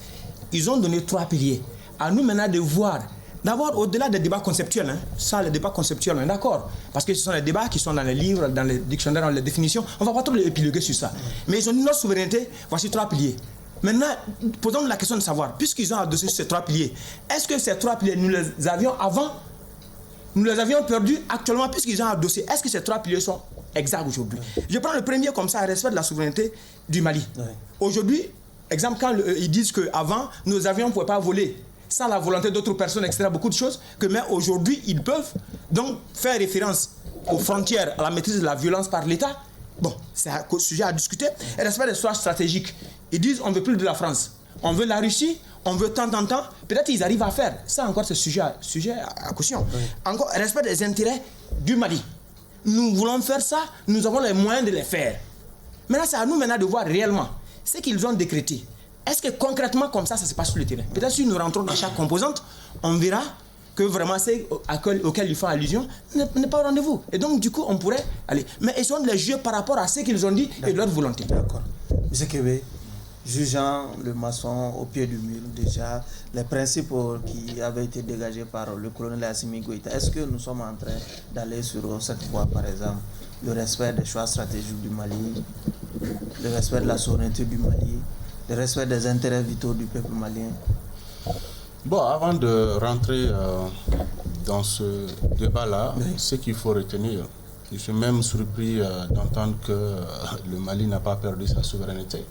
Ils ont donné 3 piliers. À nous maintenant de voir, d'abord au-delà des débats conceptuels, ça les débats conceptuels, on est d'accord, parce que ce sont les débats qui sont dans les livres, dans les dictionnaires, dans les définitions, on ne va pas trop épiloguer sur ça. Mais ils ont dit notre souveraineté, voici 3 piliers. Maintenant, posons-nous la question de savoir, puisqu'ils ont adossé ces 3 piliers, est-ce que ces 3 piliers, nous les avions avant? Nous les avions perdus actuellement puisqu'ils ont adossé. Est-ce que ces 3 piliers sont exacts aujourd'hui? Je prends le premier comme ça, respect de la souveraineté du Mali. Aujourd'hui, exemple, quand ils disent qu'avant, nos avions ne pouvaient pas voler sans la volonté d'autres personnes, etc., beaucoup de choses, mais aujourd'hui, ils peuvent donc faire référence aux frontières, à la maîtrise de la violence par l'État. Bon, c'est un sujet à discuter. Et respect des choix stratégiques. Ils disent on ne veut plus de la France. On veut la Russie, on veut tant. Peut-être qu'ils arrivent à faire. Ça encore, c'est sujet à caution. Encore, respect des intérêts du Mali. Nous voulons faire ça, nous avons les moyens de les faire. Maintenant, c'est à nous maintenant de voir réellement ce qu'ils ont décrété. Est-ce que concrètement, comme ça se passe sur le terrain? Peut-être si nous rentrons dans chaque composante, on verra que vraiment c'est auquel ils font allusion n'est pas au rendez-vous. Et donc, du coup, on pourrait aller. Mais ils sont de les juger par rapport à ce qu'ils ont dit et de leur volonté. D'accord. M. Kébé, jugeant le maçon au pied du mur, déjà, les principes qui avaient été dégagés par le colonel Assimi Goïta, est-ce que nous sommes en train d'aller sur cette voie, par exemple, le respect des choix stratégiques du Mali, le respect de la souveraineté du Mali, le respect des intérêts vitaux du peuple malien? Bon, avant de rentrer dans ce débat-là, ce qu'il faut retenir, je suis même surpris d'entendre que le Mali n'a pas perdu sa souveraineté.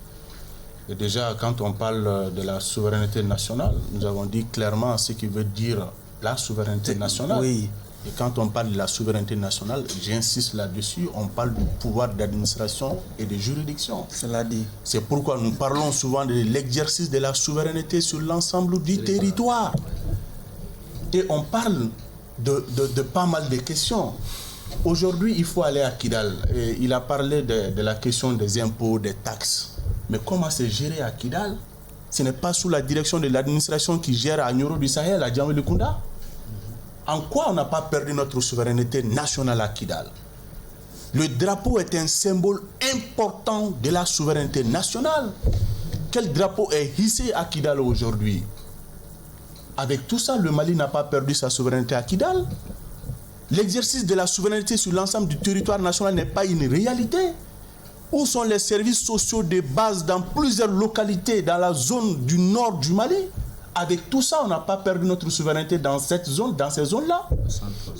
Et déjà, quand on parle de la souveraineté nationale, nous avons dit clairement ce qui veut dire la souveraineté nationale. Oui. Et quand on parle de la souveraineté nationale, j'insiste là-dessus, on parle du pouvoir d'administration et de juridiction. Cela dit. C'est pourquoi nous parlons souvent de l'exercice de la souveraineté sur l'ensemble du territoire. Et on parle de pas mal de questions. Aujourd'hui, il faut aller à Kidal. Et il a parlé de la question des impôts, des taxes. Mais comment c'est géré à Kidal? Ce n'est pas sous la direction de l'administration qui gère à Nioro du Sahel, à Djamilukunda. En quoi on n'a pas perdu notre souveraineté nationale à Kidal? Le drapeau est un symbole important de la souveraineté nationale. Quel drapeau est hissé à Kidal aujourd'hui? Avec tout ça, le Mali n'a pas perdu sa souveraineté à Kidal. L'exercice de la souveraineté sur l'ensemble du territoire national n'est pas une réalité. Où sont les services sociaux de base dans plusieurs localités dans la zone du nord du Mali? Avec tout ça, on n'a pas perdu notre souveraineté dans cette zone, dans ces zones-là.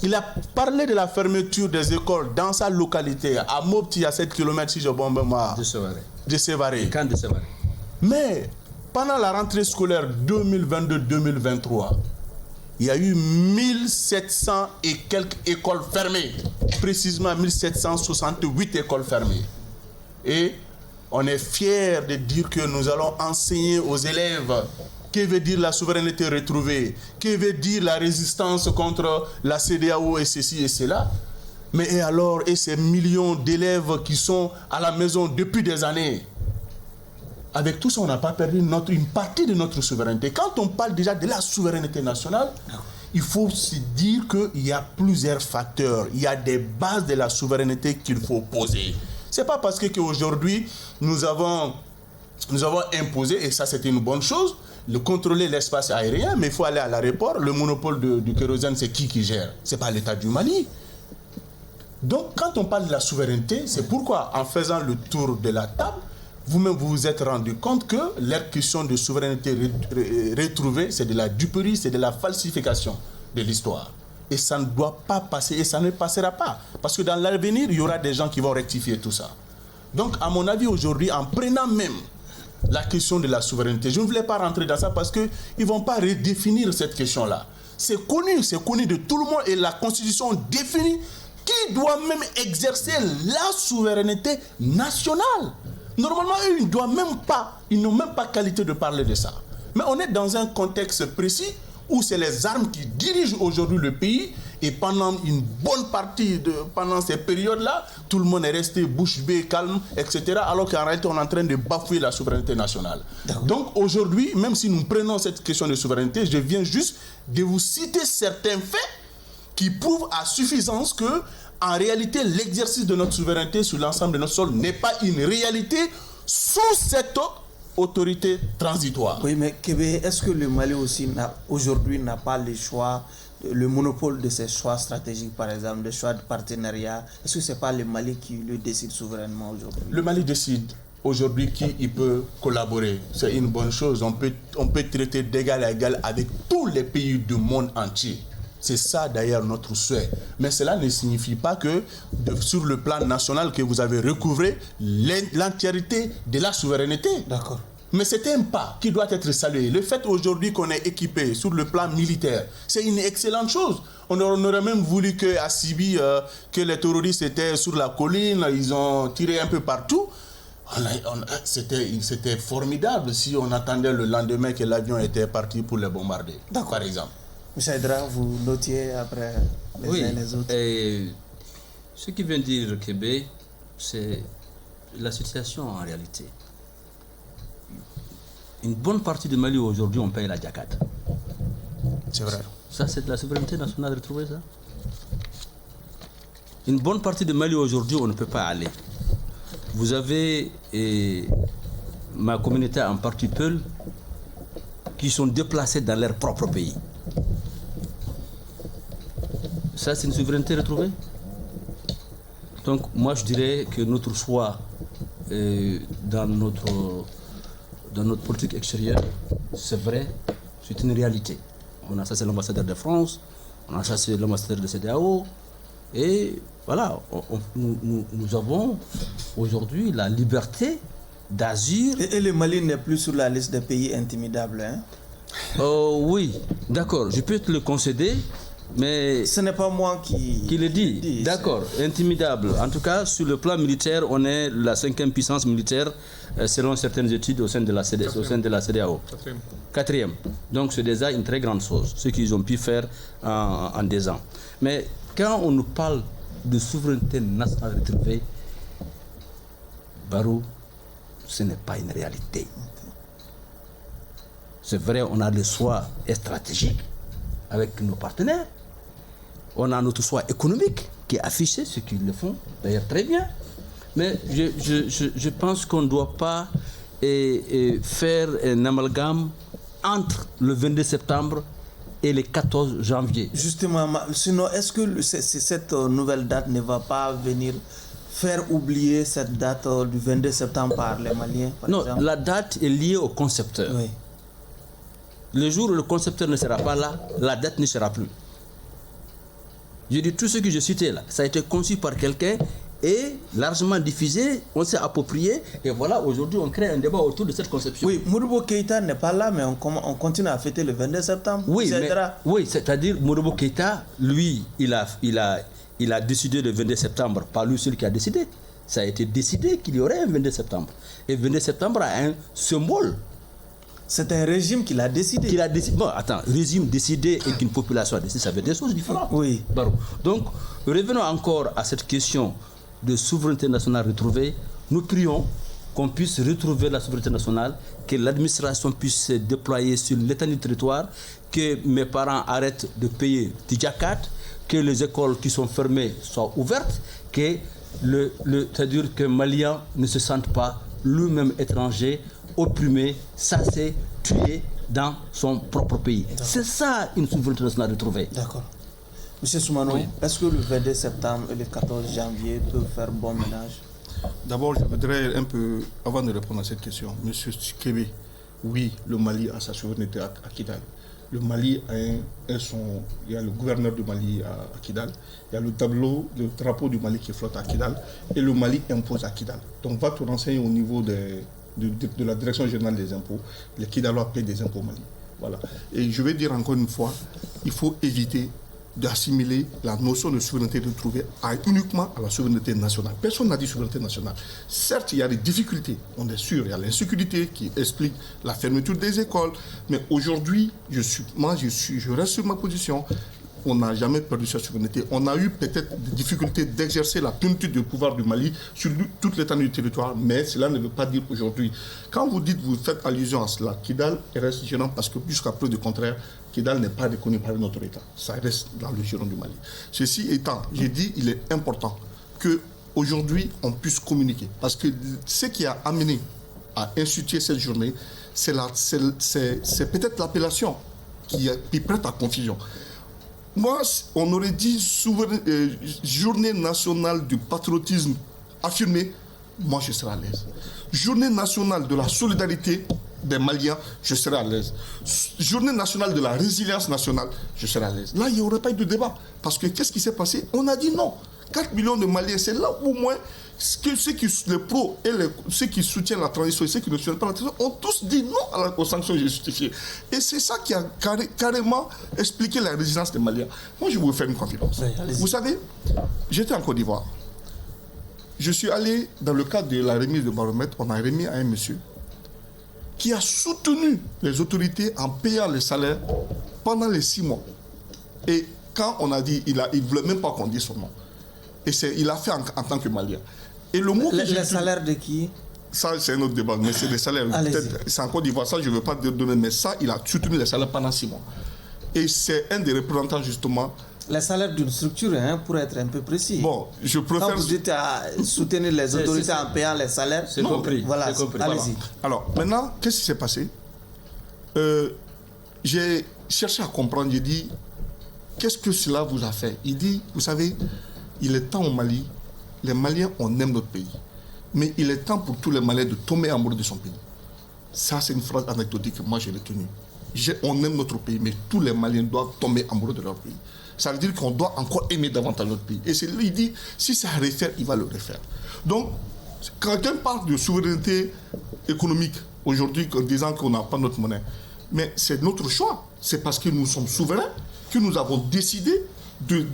Il a parlé de la fermeture des écoles dans sa localité, à Mopti, à 7 km si je bombe moi. De Sévaré. Mais pendant la rentrée scolaire 2022-2023, il y a eu 1700 et quelques écoles fermées. Précisément 1768 écoles fermées. Et on est fiers de dire que nous allons enseigner aux élèves que veut dire la souveraineté retrouvée, que veut dire la résistance contre la CEDEAO et ceci et cela. Mais et alors, et ces millions d'élèves qui sont à la maison depuis des années? Avec tout ça, on n'a pas perdu une partie de notre souveraineté. Quand on parle déjà de la souveraineté nationale, il faut se dire qu'il y a plusieurs facteurs. Il y a des bases de la souveraineté qu'il faut poser. Ce n'est pas parce qu'aujourd'hui, nous avons imposé, et ça c'est une bonne chose, contrôler l'espace aérien, mais il faut aller à l'aéroport. Le monopole du kérosène, c'est qui gère? C'est pas l'État du Mali. Donc, quand on parle de la souveraineté, c'est pourquoi, en faisant le tour de la table, vous-même vous vous êtes rendu compte que leur question de souveraineté retrouvée, c'est de la duperie, c'est de la falsification de l'histoire. Et ça ne doit pas passer, et ça ne passera pas. Parce que dans l'avenir, il y aura des gens qui vont rectifier tout ça. Donc, à mon avis, aujourd'hui, en prenant même la question de la souveraineté, je ne voulais pas rentrer dans ça parce qu'ils ne vont pas redéfinir cette question-là. C'est connu de tout le monde et la Constitution définit qui doit même exercer la souveraineté nationale. Normalement, eux, ils n'ont même pas qualité de parler de ça. Mais on est dans un contexte précis où c'est les armes qui dirigent aujourd'hui le pays et pendant une bonne partie, pendant ces périodes-là, tout le monde est resté bouche bée, calme, etc. Alors qu'en réalité, on est en train de bafouer la souveraineté nationale. Donc aujourd'hui, même si nous prenons cette question de souveraineté, je viens juste de vous citer certains faits qui prouvent à suffisance que, en réalité, l'exercice de notre souveraineté sur l'ensemble de notre sol n'est pas une réalité sous cette autorité transitoire. Oui, mais Kébé, est-ce que le Mali aussi aujourd'hui n'a pas le choix, le monopole de ses choix stratégiques, par exemple, des choix de partenariat? Est-ce que ce n'est pas le Mali qui le décide souverainement aujourd'hui? Le Mali décide aujourd'hui qui il peut collaborer. C'est une bonne chose. On peut traiter d'égal à égal avec tous les pays du monde entier. C'est ça d'ailleurs notre souhait. Mais cela ne signifie pas que sur le plan national que vous avez recouvré l'entièreté de la souveraineté. D'accord. Mais c'est un pas qui doit être salué. Le fait aujourd'hui qu'on est équipé sur le plan militaire, c'est une excellente chose. On aurait même voulu qu'à Sibi, que les terroristes étaient sur la colline, ils ont tiré un peu partout. C'était formidable si on attendait le lendemain que l'avion était parti pour les bombarder, par exemple. M. Aydra, vous notiez après les uns et les autres. Et ce qui vient de dire Kébé, c'est la situation en réalité. Une bonne partie du Mali aujourd'hui, on paye la diakat. C'est vrai. Ça, c'est de la souveraineté nationale retrouvée, ça. Une bonne partie du Mali aujourd'hui, on ne peut pas aller. Vous avez ma communauté en partie Peul qui sont déplacés dans leur propre pays. Ça, c'est une souveraineté retrouvée. Donc, moi, je dirais que notre choix dans notre politique extérieure, c'est vrai, c'est une réalité. On a chassé l'ambassadeur de France, on a chassé l'ambassadeur de CEDEAO, et voilà, nous avons aujourd'hui la liberté d'agir. Et le Mali n'est plus sur la liste des pays intimidables, hein? Oui, d'accord, je peux te le concéder. Mais ce n'est pas moi qui le dis. D'accord, intimidable. En tout cas, sur le plan militaire, on est la 5e puissance militaire selon certaines études au sein de la CEDEAO. Quatrième. Donc c'est déjà une très grande chose, ce qu'ils ont pu faire en 10 ans. Mais quand on nous parle de souveraineté nationale retrouvée, Barou, ce n'est pas une réalité. C'est vrai, on a le choix stratégique avec nos partenaires. On a notre choix économique qui est affiché, ceux qui le font d'ailleurs très bien. Mais je pense qu'on ne doit pas faire un amalgame entre le 22 septembre et le 14 janvier. Justement, sinon, est-ce que cette nouvelle date ne va pas venir faire oublier cette date du 22 septembre par les Maliens, par exemple? La date est liée au concepteur. Oui. Le jour où le concepteur ne sera pas là, la date ne sera plus. Je dis tout ce que je citais là, ça a été conçu par quelqu'un et largement diffusé, on s'est approprié et voilà, aujourd'hui on crée un débat autour de cette conception. Oui, Modibo Keïta n'est pas là, mais on continue à fêter le 22 septembre. Oui, c'est-à-dire Modibo Keïta, lui, il a décidé le 22 septembre, pas lui seul qui a décidé. Ça a été décidé qu'il y aurait un 22 septembre. Et le 22 septembre a un symbole. C'est un régime qui l'a décidé. Bon, attends, régime décidé et qu'une population a décidé, ça veut dire des choses différentes. Oui. Donc, revenons encore à cette question de souveraineté nationale retrouvée. Nous prions qu'on puisse retrouver la souveraineté nationale, que l'administration puisse se déployer sur l'étendue du territoire, que mes parents arrêtent de payer du jacat, que les écoles qui sont fermées soient ouvertes, que c'est-à-dire que Maliens ne se sentent pas lui-même étranger, opprimé, chassé, tué dans son propre pays. C'est ça une souveraineté nationale retrouvée. D'accord. Monsieur Soumano, est-ce que le 22 septembre et le 14 janvier peuvent faire bon ménage? D'abord, je voudrais un peu, avant de répondre à cette question, Monsieur Kébé, oui, le Mali a sa souveraineté à Kidal. Le Mali a il y a le gouverneur du Mali à Kidal, il y a le drapeau du Mali qui flotte à Kidal, et le Mali impose à Kidal. Donc, va te renseigner au niveau de la direction générale des impôts, les Kidalois paient des impôts au Mali. Voilà. Et je vais dire encore une fois, il faut éviter d'assimiler la notion de souveraineté retrouvée uniquement à la souveraineté nationale. Personne n'a dit souveraineté nationale. Certes, il y a des difficultés, on est sûr, il y a l'insécurité qui explique la fermeture des écoles, mais aujourd'hui, je reste sur ma position. On n'a jamais perdu sa souveraineté. On a eu peut-être des difficultés d'exercer la plénitude du pouvoir du Mali sur toute l'étendue du territoire, mais cela ne veut pas dire aujourd'hui. Quand vous faites allusion à cela, Kidal reste gênant parce que jusqu'à preuve du contraire, Kidal n'est pas reconnu par notre État. Ça reste dans le giron du Mali. Ceci étant, j'ai dit, il est important qu'aujourd'hui, on puisse communiquer. Parce que ce qui a amené à instituer cette journée, c'est peut-être l'appellation qui prête à confusion. Moi, on aurait dit journée nationale du patriotisme affirmé, moi je serais à l'aise. Journée nationale de la solidarité des Maliens, je serais à l'aise. Journée nationale de la résilience nationale, je serais à l'aise. Là, il n'y aurait pas eu de débat. Parce que qu'est-ce qui s'est passé? On a dit non. 4 millions de Maliens, c'est là où au moins les pros et ceux qui soutiennent la transition et ceux qui ne soutiennent pas la transition ont tous dit non aux sanctions justifiées. Et c'est ça qui a carrément expliqué la résistance des Maliens. Moi, je vais vous faire une confidence. Vous savez, j'étais en Côte d'Ivoire. Je suis allé, dans le cadre de la remise de baromètre, on a remis à un monsieur qui a soutenu les autorités en payant les salaires pendant les 6 mois. Et quand on a dit, il ne voulait même pas qu'on dise son nom. Et il a fait en tant que Malien. Et le mot les salaires de qui? Ça, c'est un autre débat, mais c'est des salaires. C'est en Côte d'Ivoire, ça, je ne veux pas te donner, mais ça, il a soutenu les salaires pendant 6 mois. Et c'est un des représentants, justement. Les salaires d'une structure, pour être un peu précis. Bon, je préfère. Quand vous dites à soutenir les autorités en payant les salaires, c'est compris. Voilà, compris. Allez-y. Alors, maintenant, qu'est-ce qui s'est passé? J'ai cherché à comprendre, j'ai dit, qu'est-ce que cela vous a fait? Il dit, vous savez, il est temps au Mali, les Maliens, on aime notre pays. Mais il est temps pour tous les Maliens de tomber amoureux de son pays. Ça, c'est une phrase anecdotique que moi j'ai retenue. On aime notre pays, mais tous les Maliens doivent tomber amoureux de leur pays. Ça veut dire qu'on doit encore aimer davantage notre pays. Et c'est lui, il dit, si ça refaire, il va le refaire. Donc, quand quelqu'un parle de souveraineté économique aujourd'hui, en disant qu'on n'a pas notre monnaie, mais c'est notre choix. C'est parce que nous sommes souverains que nous avons décidé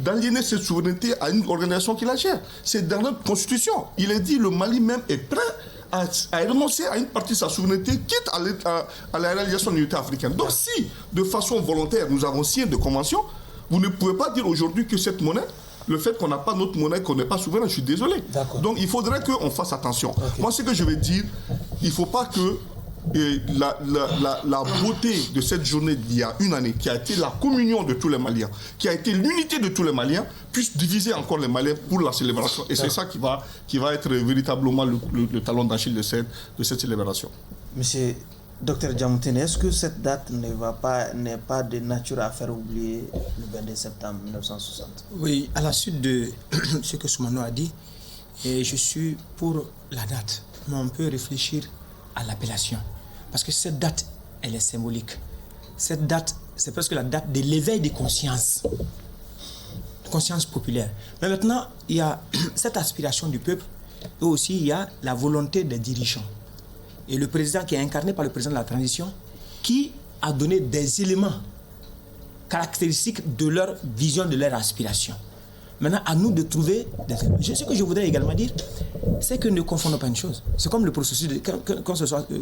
d'aliéner cette souveraineté à une organisation qui la gère. C'est dans notre constitution. Il est dit, le Mali même est prêt à renoncer à une partie de sa souveraineté, quitte à la réalisation de l'unité africaine. Donc si, de façon volontaire, nous avons signé des conventions, vous ne pouvez pas dire aujourd'hui que cette monnaie, le fait qu'on n'a pas notre monnaie, qu'on n'est pas souverain, je suis désolé. Donc il faudrait qu'on fasse attention. Moi, ce que je veux dire, il ne faut pas que la beauté de cette journée d'il y a une année, qui a été la communion de tous les Maliens, qui a été l'unité de tous les Maliens, puisse diviser encore les Maliens pour la célébration. Et c'est ça qui va être véritablement le talon d'Achille de cette célébration. Monsieur Dr Djamoutene, est-ce que cette date n'est pas de nature à faire oublier le 22 septembre 1960? Oui, à la suite de ce que Soumano a dit, je suis pour la date, mais on peut réfléchir à l'appellation. Parce que cette date, elle est symbolique. Cette date, c'est presque la date de l'éveil des consciences. Conscience populaire. Mais maintenant, il y a cette aspiration du peuple, et aussi il y a la volonté des dirigeants. Et le président qui est incarné par le président de la transition, qui a donné des éléments caractéristiques de leur vision, de leur aspiration. Maintenant, à nous de trouver des éléments. Ce que je voudrais également dire, c'est que ne confondons pas une chose. C'est comme le processus,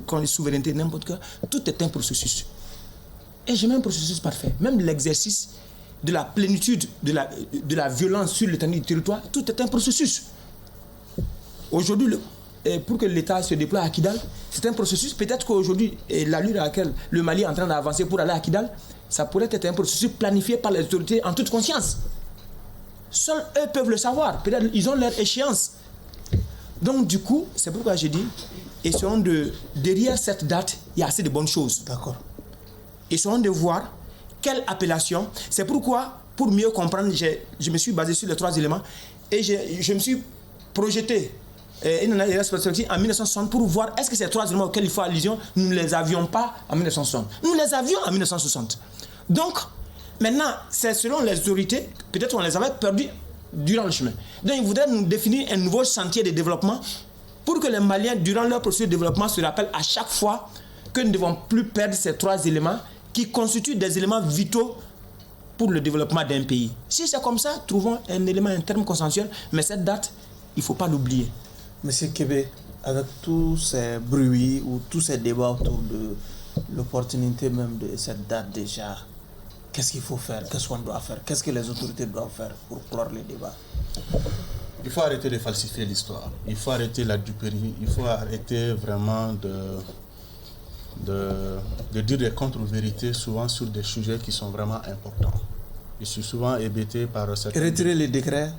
quand les souverainetés, n'importe quoi, tout est un processus. Et j'ai même un processus parfait. Même l'exercice de la plénitude, de la violence sur l'étendue du territoire, tout est un processus. Aujourd'hui, pour que l'État se déploie à Kidal, c'est un processus. Peut-être qu'aujourd'hui, l'allure à laquelle le Mali est en train d'avancer pour aller à Kidal, ça pourrait être un processus planifié par les autorités en toute conscience. Seuls eux peuvent le savoir. Peut-être ils ont leur échéance. Donc du coup, c'est pourquoi j'ai dit, essayons derrière cette date, il y a assez de bonnes choses. D'accord. Essayons de voir quelle appellation. C'est pourquoi, pour mieux comprendre, je me suis basé sur les 3 éléments et je me suis projeté une analyse perspective en 1960 pour voir est-ce que ces 3 éléments auxquels il faut allusion, nous ne les avions pas en 1960. Nous les avions en 1960. Donc, maintenant, c'est selon les autorités, peut-être on les avait perdus durant le chemin. Donc, ils voudraient nous définir un nouveau chantier de développement pour que les Maliens, durant leur processus de développement, se rappellent à chaque fois que nous ne devons plus perdre ces 3 éléments qui constituent des éléments vitaux pour le développement d'un pays. Si c'est comme ça, trouvons un élément, un terme consensuel, mais cette date, il ne faut pas l'oublier. Monsieur Kébé, avec tous ces bruits ou tous ces débats autour de l'opportunité même de cette date déjà, qu'est-ce qu'il faut faire? Qu'est-ce qu'on doit faire? Qu'est-ce que les autorités doivent faire pour clore les débats? Il faut arrêter de falsifier l'histoire. Il faut arrêter la duperie. Il faut arrêter vraiment de dire des contre-vérités souvent sur des sujets qui sont vraiment importants. Je suis souvent hébété par cette... Retirer les décrets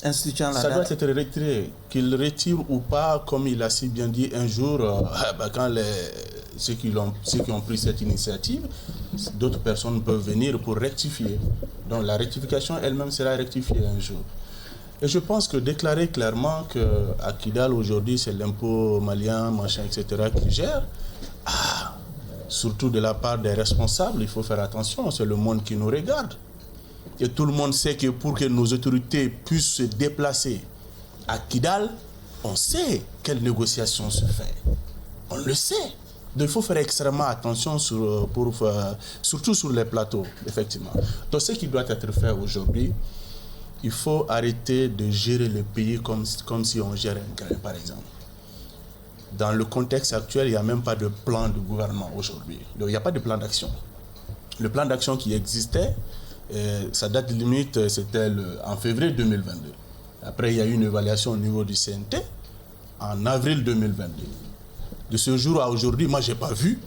instituant la Ça date. doit être retiré. Qu'il retire ou pas, comme il a si bien dit un jour, quand ceux qui ont pris cette initiative, d'autres personnes peuvent venir pour rectifier. Donc la rectification elle-même sera rectifiée un jour. Et je pense que déclarer clairement qu'à Kidal aujourd'hui c'est l'impôt malien, machin, etc. qui gère, surtout de la part des responsables, il faut faire attention, c'est le monde qui nous regarde. Et tout le monde sait que pour que nos autorités puissent se déplacer à Kidal, on sait quelle négociation se fait. On le sait. Donc il faut faire extrêmement attention surtout sur les plateaux, effectivement. Donc ce qui doit être fait aujourd'hui, il faut arrêter de gérer le pays comme si on gérait un grain, par exemple. Dans le contexte actuel, il n'y a même pas de plan de gouvernement aujourd'hui. Donc il n'y a pas de plan d'action. Le plan d'action qui existait, sa date limite, c'était en février 2022. Après, il y a eu une évaluation au niveau du CNT en avril 2022. De ce jour à aujourd'hui, moi, je n'ai pas vu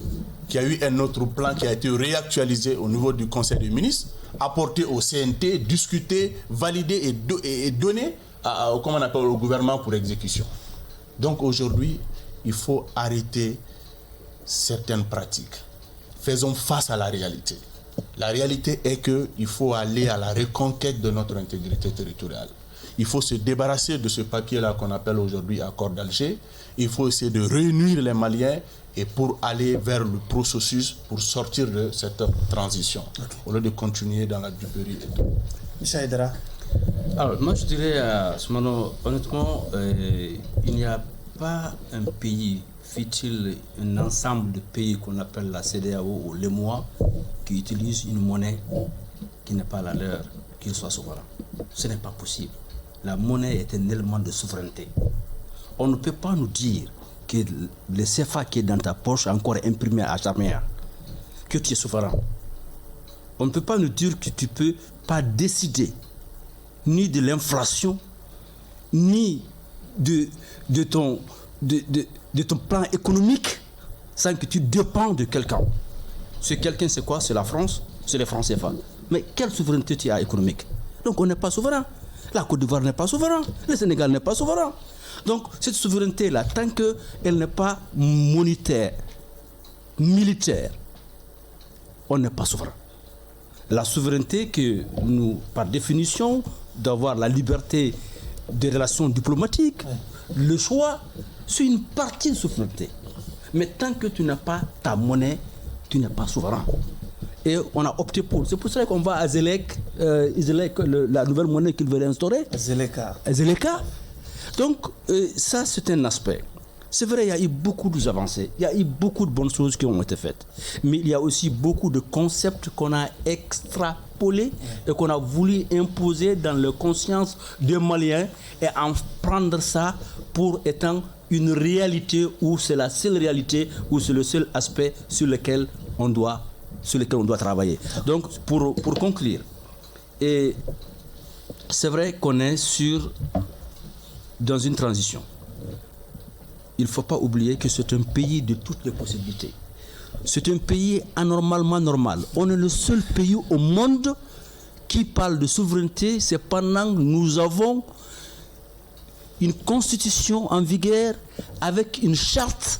qu'il y a eu un autre plan qui a été réactualisé au niveau du Conseil des ministres, apporté au CNT, discuté, validé et donné au gouvernement pour exécution. Donc aujourd'hui, il faut arrêter certaines pratiques. Faisons face à la réalité. La réalité est qu'il faut aller à la reconquête de notre intégrité territoriale. Il faut se débarrasser de ce papier-là qu'on appelle aujourd'hui accord d'Alger. Il faut essayer de réunir les Maliens et pour aller vers le processus pour sortir de cette transition, au lieu de continuer dans la duperie et tout. Michel Aïdara. Alors, moi je dirais à Soumano, honnêtement, il n'y a pas un pays, fut-il un ensemble de pays qu'on appelle la CEDEAO ou l'EMOA, qui utilisent une monnaie qui n'est pas la leur, qu'ils soient souverains. Ce n'est pas possible. La monnaie est un élément de souveraineté. On ne peut pas nous dire que le CFA qui est dans ta poche est encore imprimé à jamais, que tu es souverain. On ne peut pas nous dire que tu ne peux pas décider ni de l'inflation, ni de ton plan économique sans que tu dépends de quelqu'un. Ce quelqu'un, c'est quoi? C'est la France, c'est les francs CFA. Mais quelle souveraineté tu as économique? Donc on n'est pas souverain. La Côte d'Ivoire n'est pas souverain. Le Sénégal n'est pas souverain. Donc cette souveraineté-là, tant qu'elle n'est pas monétaire, militaire, on n'est pas souverain. La souveraineté que nous, par définition, d'avoir la liberté des relations diplomatiques, le choix, c'est une partie de souveraineté. Mais tant que tu n'as pas ta monnaie, tu n'es pas souverain. Et on a opté pour. C'est pour ça qu'on va à Zelek, la nouvelle monnaie qu'ils veulent instaurer. Zeleka. Donc, ça, c'est un aspect. C'est vrai, il y a eu beaucoup d'avancées, il y a eu beaucoup de bonnes choses qui ont été faites. Mais il y a aussi beaucoup de concepts qu'on a extrapolés et qu'on a voulu imposer dans la conscience des Maliens et en prendre ça pour étant une réalité où c'est la seule réalité, où c'est le seul aspect sur lequel on doit travailler. Donc, pour conclure, et c'est vrai qu'on est dans une transition. Il ne faut pas oublier que c'est un pays de toutes les possibilités. C'est un pays anormalement normal. On est le seul pays au monde qui parle de souveraineté. Cependant, nous avons une constitution en vigueur avec une charte.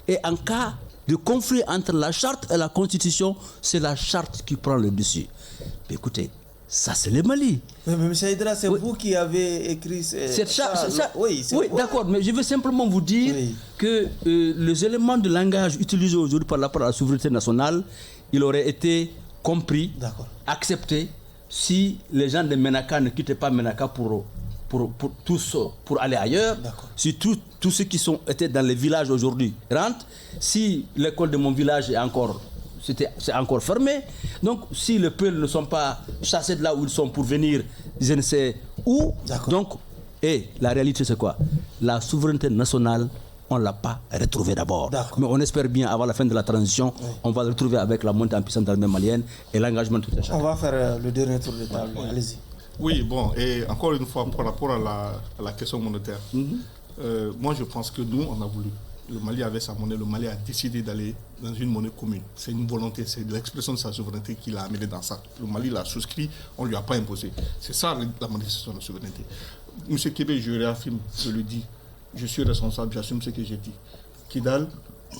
Et en cas de conflit entre la charte et la constitution, c'est la charte qui prend le dessus. Mais écoutez, ça c'est le Mali. Mais M. Haïdara, c'est vous qui avez écrit cette charte. Oui, d'accord, mais je veux simplement vous dire que les éléments de langage utilisés aujourd'hui par rapport à la souveraineté nationale, il aurait été compris, accepté, si les gens de Ménaka ne quittaient pas Ménaka pour aller ailleurs, si tous ceux qui étaient dans les villages aujourd'hui rentrent, si l'école de mon village c'est encore fermé, donc si les peuples ne sont pas chassés de là où ils sont pour venir, je ne sais où, donc, la réalité c'est quoi? La souveraineté nationale, on ne l'a pas retrouvée d'abord. Mais on espère bien, avant la fin de la transition, on va le retrouver avec la montée en puissance de l'armée malienne et l'engagement de tout un chacun. On va faire le dernier tour de table. Allez-y. Oui, bon, et encore une fois, par rapport à la question monétaire, moi je pense que nous, on a voulu. Le Mali avait sa monnaie, le Mali a décidé d'aller dans une monnaie commune. C'est une volonté, c'est l'expression de sa souveraineté qui l'a amené dans ça. Le Mali l'a souscrit, on ne lui a pas imposé. C'est ça la manifestation de souveraineté. M. Kébé, je réaffirme, je le dis, je suis responsable, j'assume ce que j'ai dit. Kidal,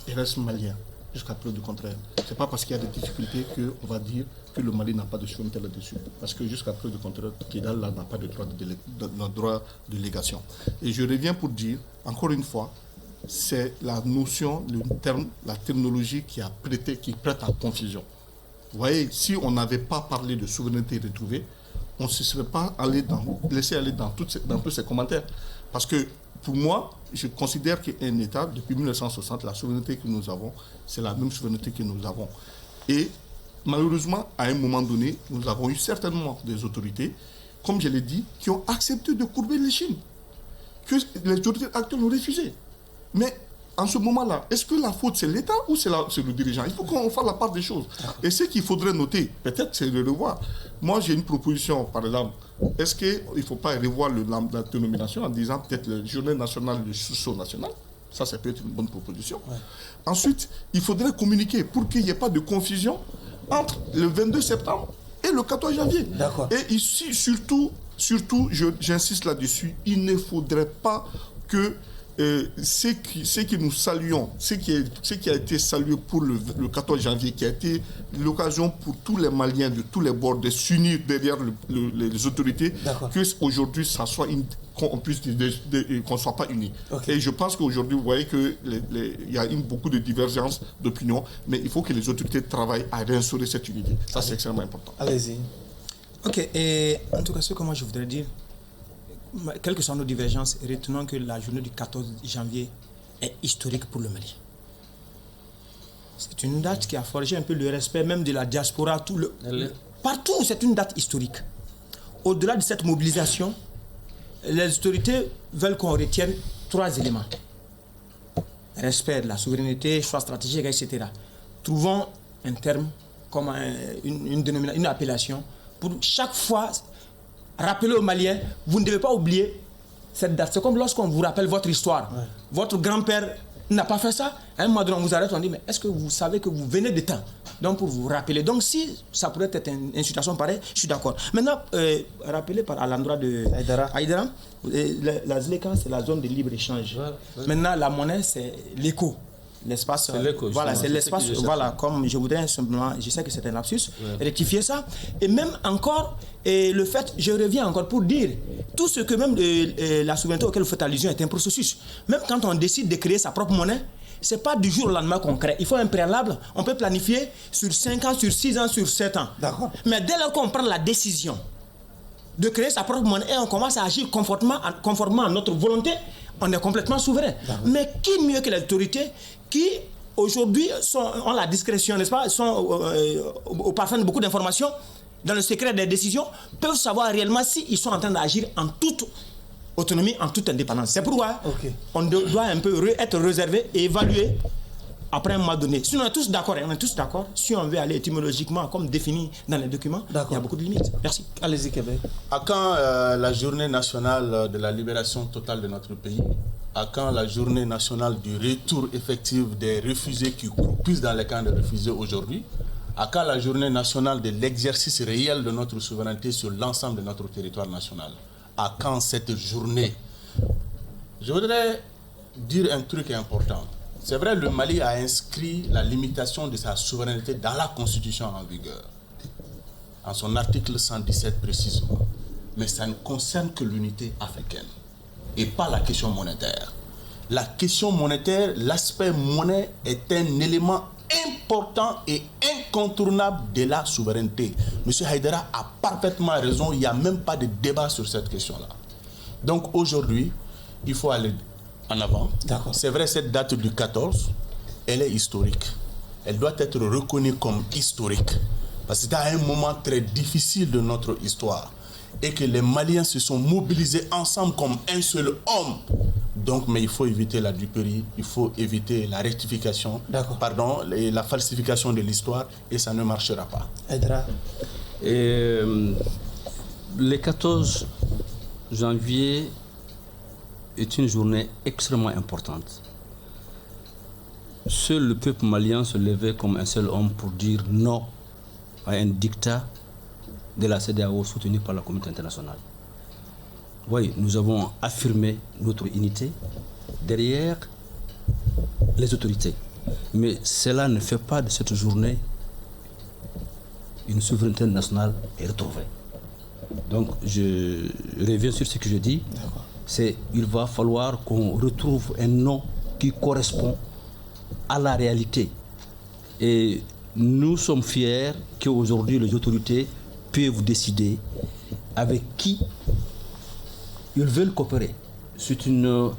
il reste malien, jusqu'à preuve du contraire. Ce n'est pas parce qu'il y a des difficultés qu'on va dire que le Mali n'a pas de souveraineté là-dessus. Parce que jusqu'à preuve du contraire, Kidal n'a pas de droit de légation. Et je reviens pour dire, encore une fois, c'est la notion, le terme, la terminologie qui prête à confusion. Vous voyez, si on n'avait pas parlé de souveraineté retrouvée, on ne se serait pas laissé aller dans tous ces commentaires. Parce que pour moi, je considère qu'un État, depuis 1960, la souveraineté que nous avons, c'est la même souveraineté que nous avons. Et malheureusement, à un moment donné, nous avons eu certainement des autorités, comme je l'ai dit, qui ont accepté de courber l'échine, que les autorités actuelles ont refusé. Mais en ce moment-là, est-ce que la faute c'est l'État ou c'est le dirigeant? Il faut qu'on fasse la part des choses. Et ce qu'il faudrait noter, peut-être c'est de le revoir. Moi j'ai une proposition, par exemple, est-ce qu'il ne faut pas revoir la dénomination en disant peut-être la journée nationale du sursaut national? Ça peut être une bonne proposition. Ensuite, il faudrait communiquer pour qu'il n'y ait pas de confusion entre le 22 septembre et le 14 janvier. Et ici, surtout, j'insiste là-dessus, il ne faudrait pas que ce que nous saluons, ce qui a été salué pour le 14 janvier, qui a été l'occasion pour tous les Maliens de tous les bords de s'unir derrière les autorités, qu'aujourd'hui, qu'on ne soit pas unis. Et je pense qu'aujourd'hui, vous voyez qu'il y a beaucoup de divergences d'opinion, mais il faut que les autorités travaillent à réinstaurer cette unité. Ça, c'est extrêmement important. Allez-y. Ok, et en tout cas, ce que moi je voudrais dire, quelles que soient nos divergences, retenons que la journée du 14 janvier est historique pour le Mali. C'est une date qui a forgé un peu le respect même de la diaspora. Partout, c'est une date historique. Au-delà de cette mobilisation, les autorités veulent qu'on retienne 3 éléments. Respect de la souveraineté, choix stratégique, etc. Trouvons un terme comme une appellation pour chaque fois rappeler aux Maliens, vous ne devez pas oublier cette date. C'est comme lorsqu'on vous rappelle votre histoire. Votre grand-père n'a pas fait ça. À un moment donné, on vous arrête, on dit, mais est-ce que vous savez que vous venez de temps? Donc, pour vous rappeler. Donc, si ça pourrait être une situation pareille, je suis d'accord. Maintenant, rappeler à l'endroit de Haïdara, la ZLECA, c'est la zone de libre-échange. Maintenant, la monnaie, c'est l'écho. L'espace, voilà, c'est l'espace, voilà, comme je voudrais simplement, je sais que c'est un lapsus, rectifier ça. Et même encore, le fait, je reviens encore pour dire, tout ce que même la souveraineté auquel vous faites allusion est un processus. Même quand on décide de créer sa propre monnaie, ce n'est pas du jour au lendemain qu'on crée. Il faut un préalable, on peut planifier sur 5 ans, sur 6 ans, sur 7 ans. Mais dès lors qu'on prend la décision de créer sa propre monnaie et on commence à agir conformément à notre volonté, on est complètement souverain. Mais qui mieux que les autorités qui, aujourd'hui, ont la discrétion, n'est-ce pas, sont au parfum de beaucoup d'informations, dans le secret des décisions, peuvent savoir réellement s'ils sont en train d'agir en toute autonomie, en toute indépendance. C'est pourquoi on doit un peu être réservé et évaluer après un moment donné. Si on est tous d'accord, si on veut aller étymologiquement comme défini dans les documents, il y a beaucoup de limites. Merci. Allez-y, Québec. À quand la journée nationale de la libération totale de notre pays? À quand la journée nationale du retour effectif des réfugiés qui croupissent dans les camps de réfugiés aujourd'hui? À quand la journée nationale de l'exercice réel de notre souveraineté sur l'ensemble de notre territoire national? À quand cette journée? Je voudrais dire un truc important. C'est vrai, le Mali a inscrit la limitation de sa souveraineté dans la constitution en vigueur, en son article 117 précisément. Mais ça ne concerne que l'unité africaine et pas la question monétaire. La question monétaire, l'aspect monnaie est un élément important et incontournable de la souveraineté. M. Haïdara a parfaitement raison, il n'y a même pas de débat sur cette question-là. Donc aujourd'hui, il faut aller en avant. C'est vrai, cette date du 14, elle est historique. Elle doit être reconnue comme historique. Parce que c'est à un moment très difficile de notre histoire. Et que les Maliens se sont mobilisés ensemble comme un seul homme. Donc, mais il faut éviter la duperie, il faut éviter la rectification, et la falsification de l'histoire, et ça ne marchera pas. Le 14 janvier est une journée extrêmement importante. Seul le peuple malien se levait comme un seul homme pour dire non à un dictat de la CEDEAO soutenu par la communauté internationale. Oui, nous avons affirmé notre unité derrière les autorités. Mais cela ne fait pas de cette journée une souveraineté nationale retrouvée. Donc, je reviens sur ce que je dis. Il va falloir qu'on retrouve un nom qui correspond à la réalité. Et nous sommes fiers qu'aujourd'hui les autorités peuvent décider avec qui ils veulent coopérer. C'est une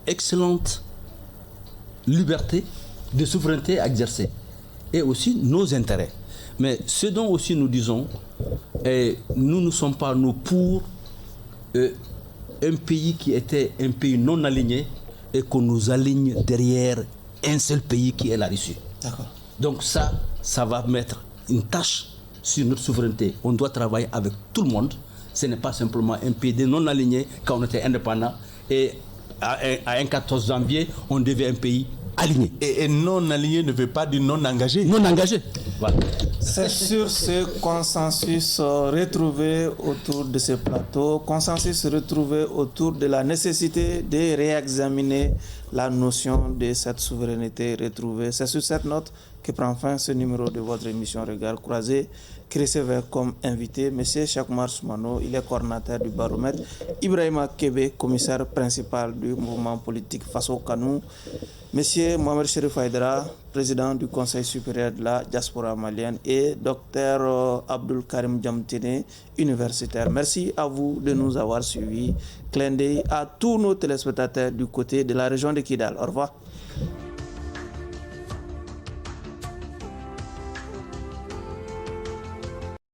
excellente liberté de souveraineté à exercer. Et aussi nos intérêts. Mais ce dont aussi nous disons, nous ne sommes pas pour un pays qui était un pays non aligné et qu'on nous aligne derrière un seul pays qui est la Russie. Donc ça va mettre une tâche sur notre souveraineté. On doit travailler avec tout le monde. Ce n'est pas simplement un pays non aligné quand on était indépendant et à un 14 janvier, on devait un pays aligné. Et non aligné ne veut pas dire non engagé. Non engagé. Voilà. C'est sur ce consensus retrouvé autour de ce plateau, consensus retrouvé autour de la nécessité de réexaminer la notion de cette souveraineté retrouvée. C'est sur cette note que prend fin ce numéro de votre émission Regard Croisé, qui recevait comme invité M. Chakmar Soumano, il est coordinateur du baromètre, Ibrahima Kébé, commissaire principal du mouvement politique Faso Kanou, M. Mohamed Cherif Haïdara, président du Conseil supérieur de la diaspora malienne, et Dr Abdul Karim Djamtene, universitaire. Merci à vous de nous avoir suivis. Clin d'œil à tous nos téléspectateurs du côté de la région de Kidal. Au revoir.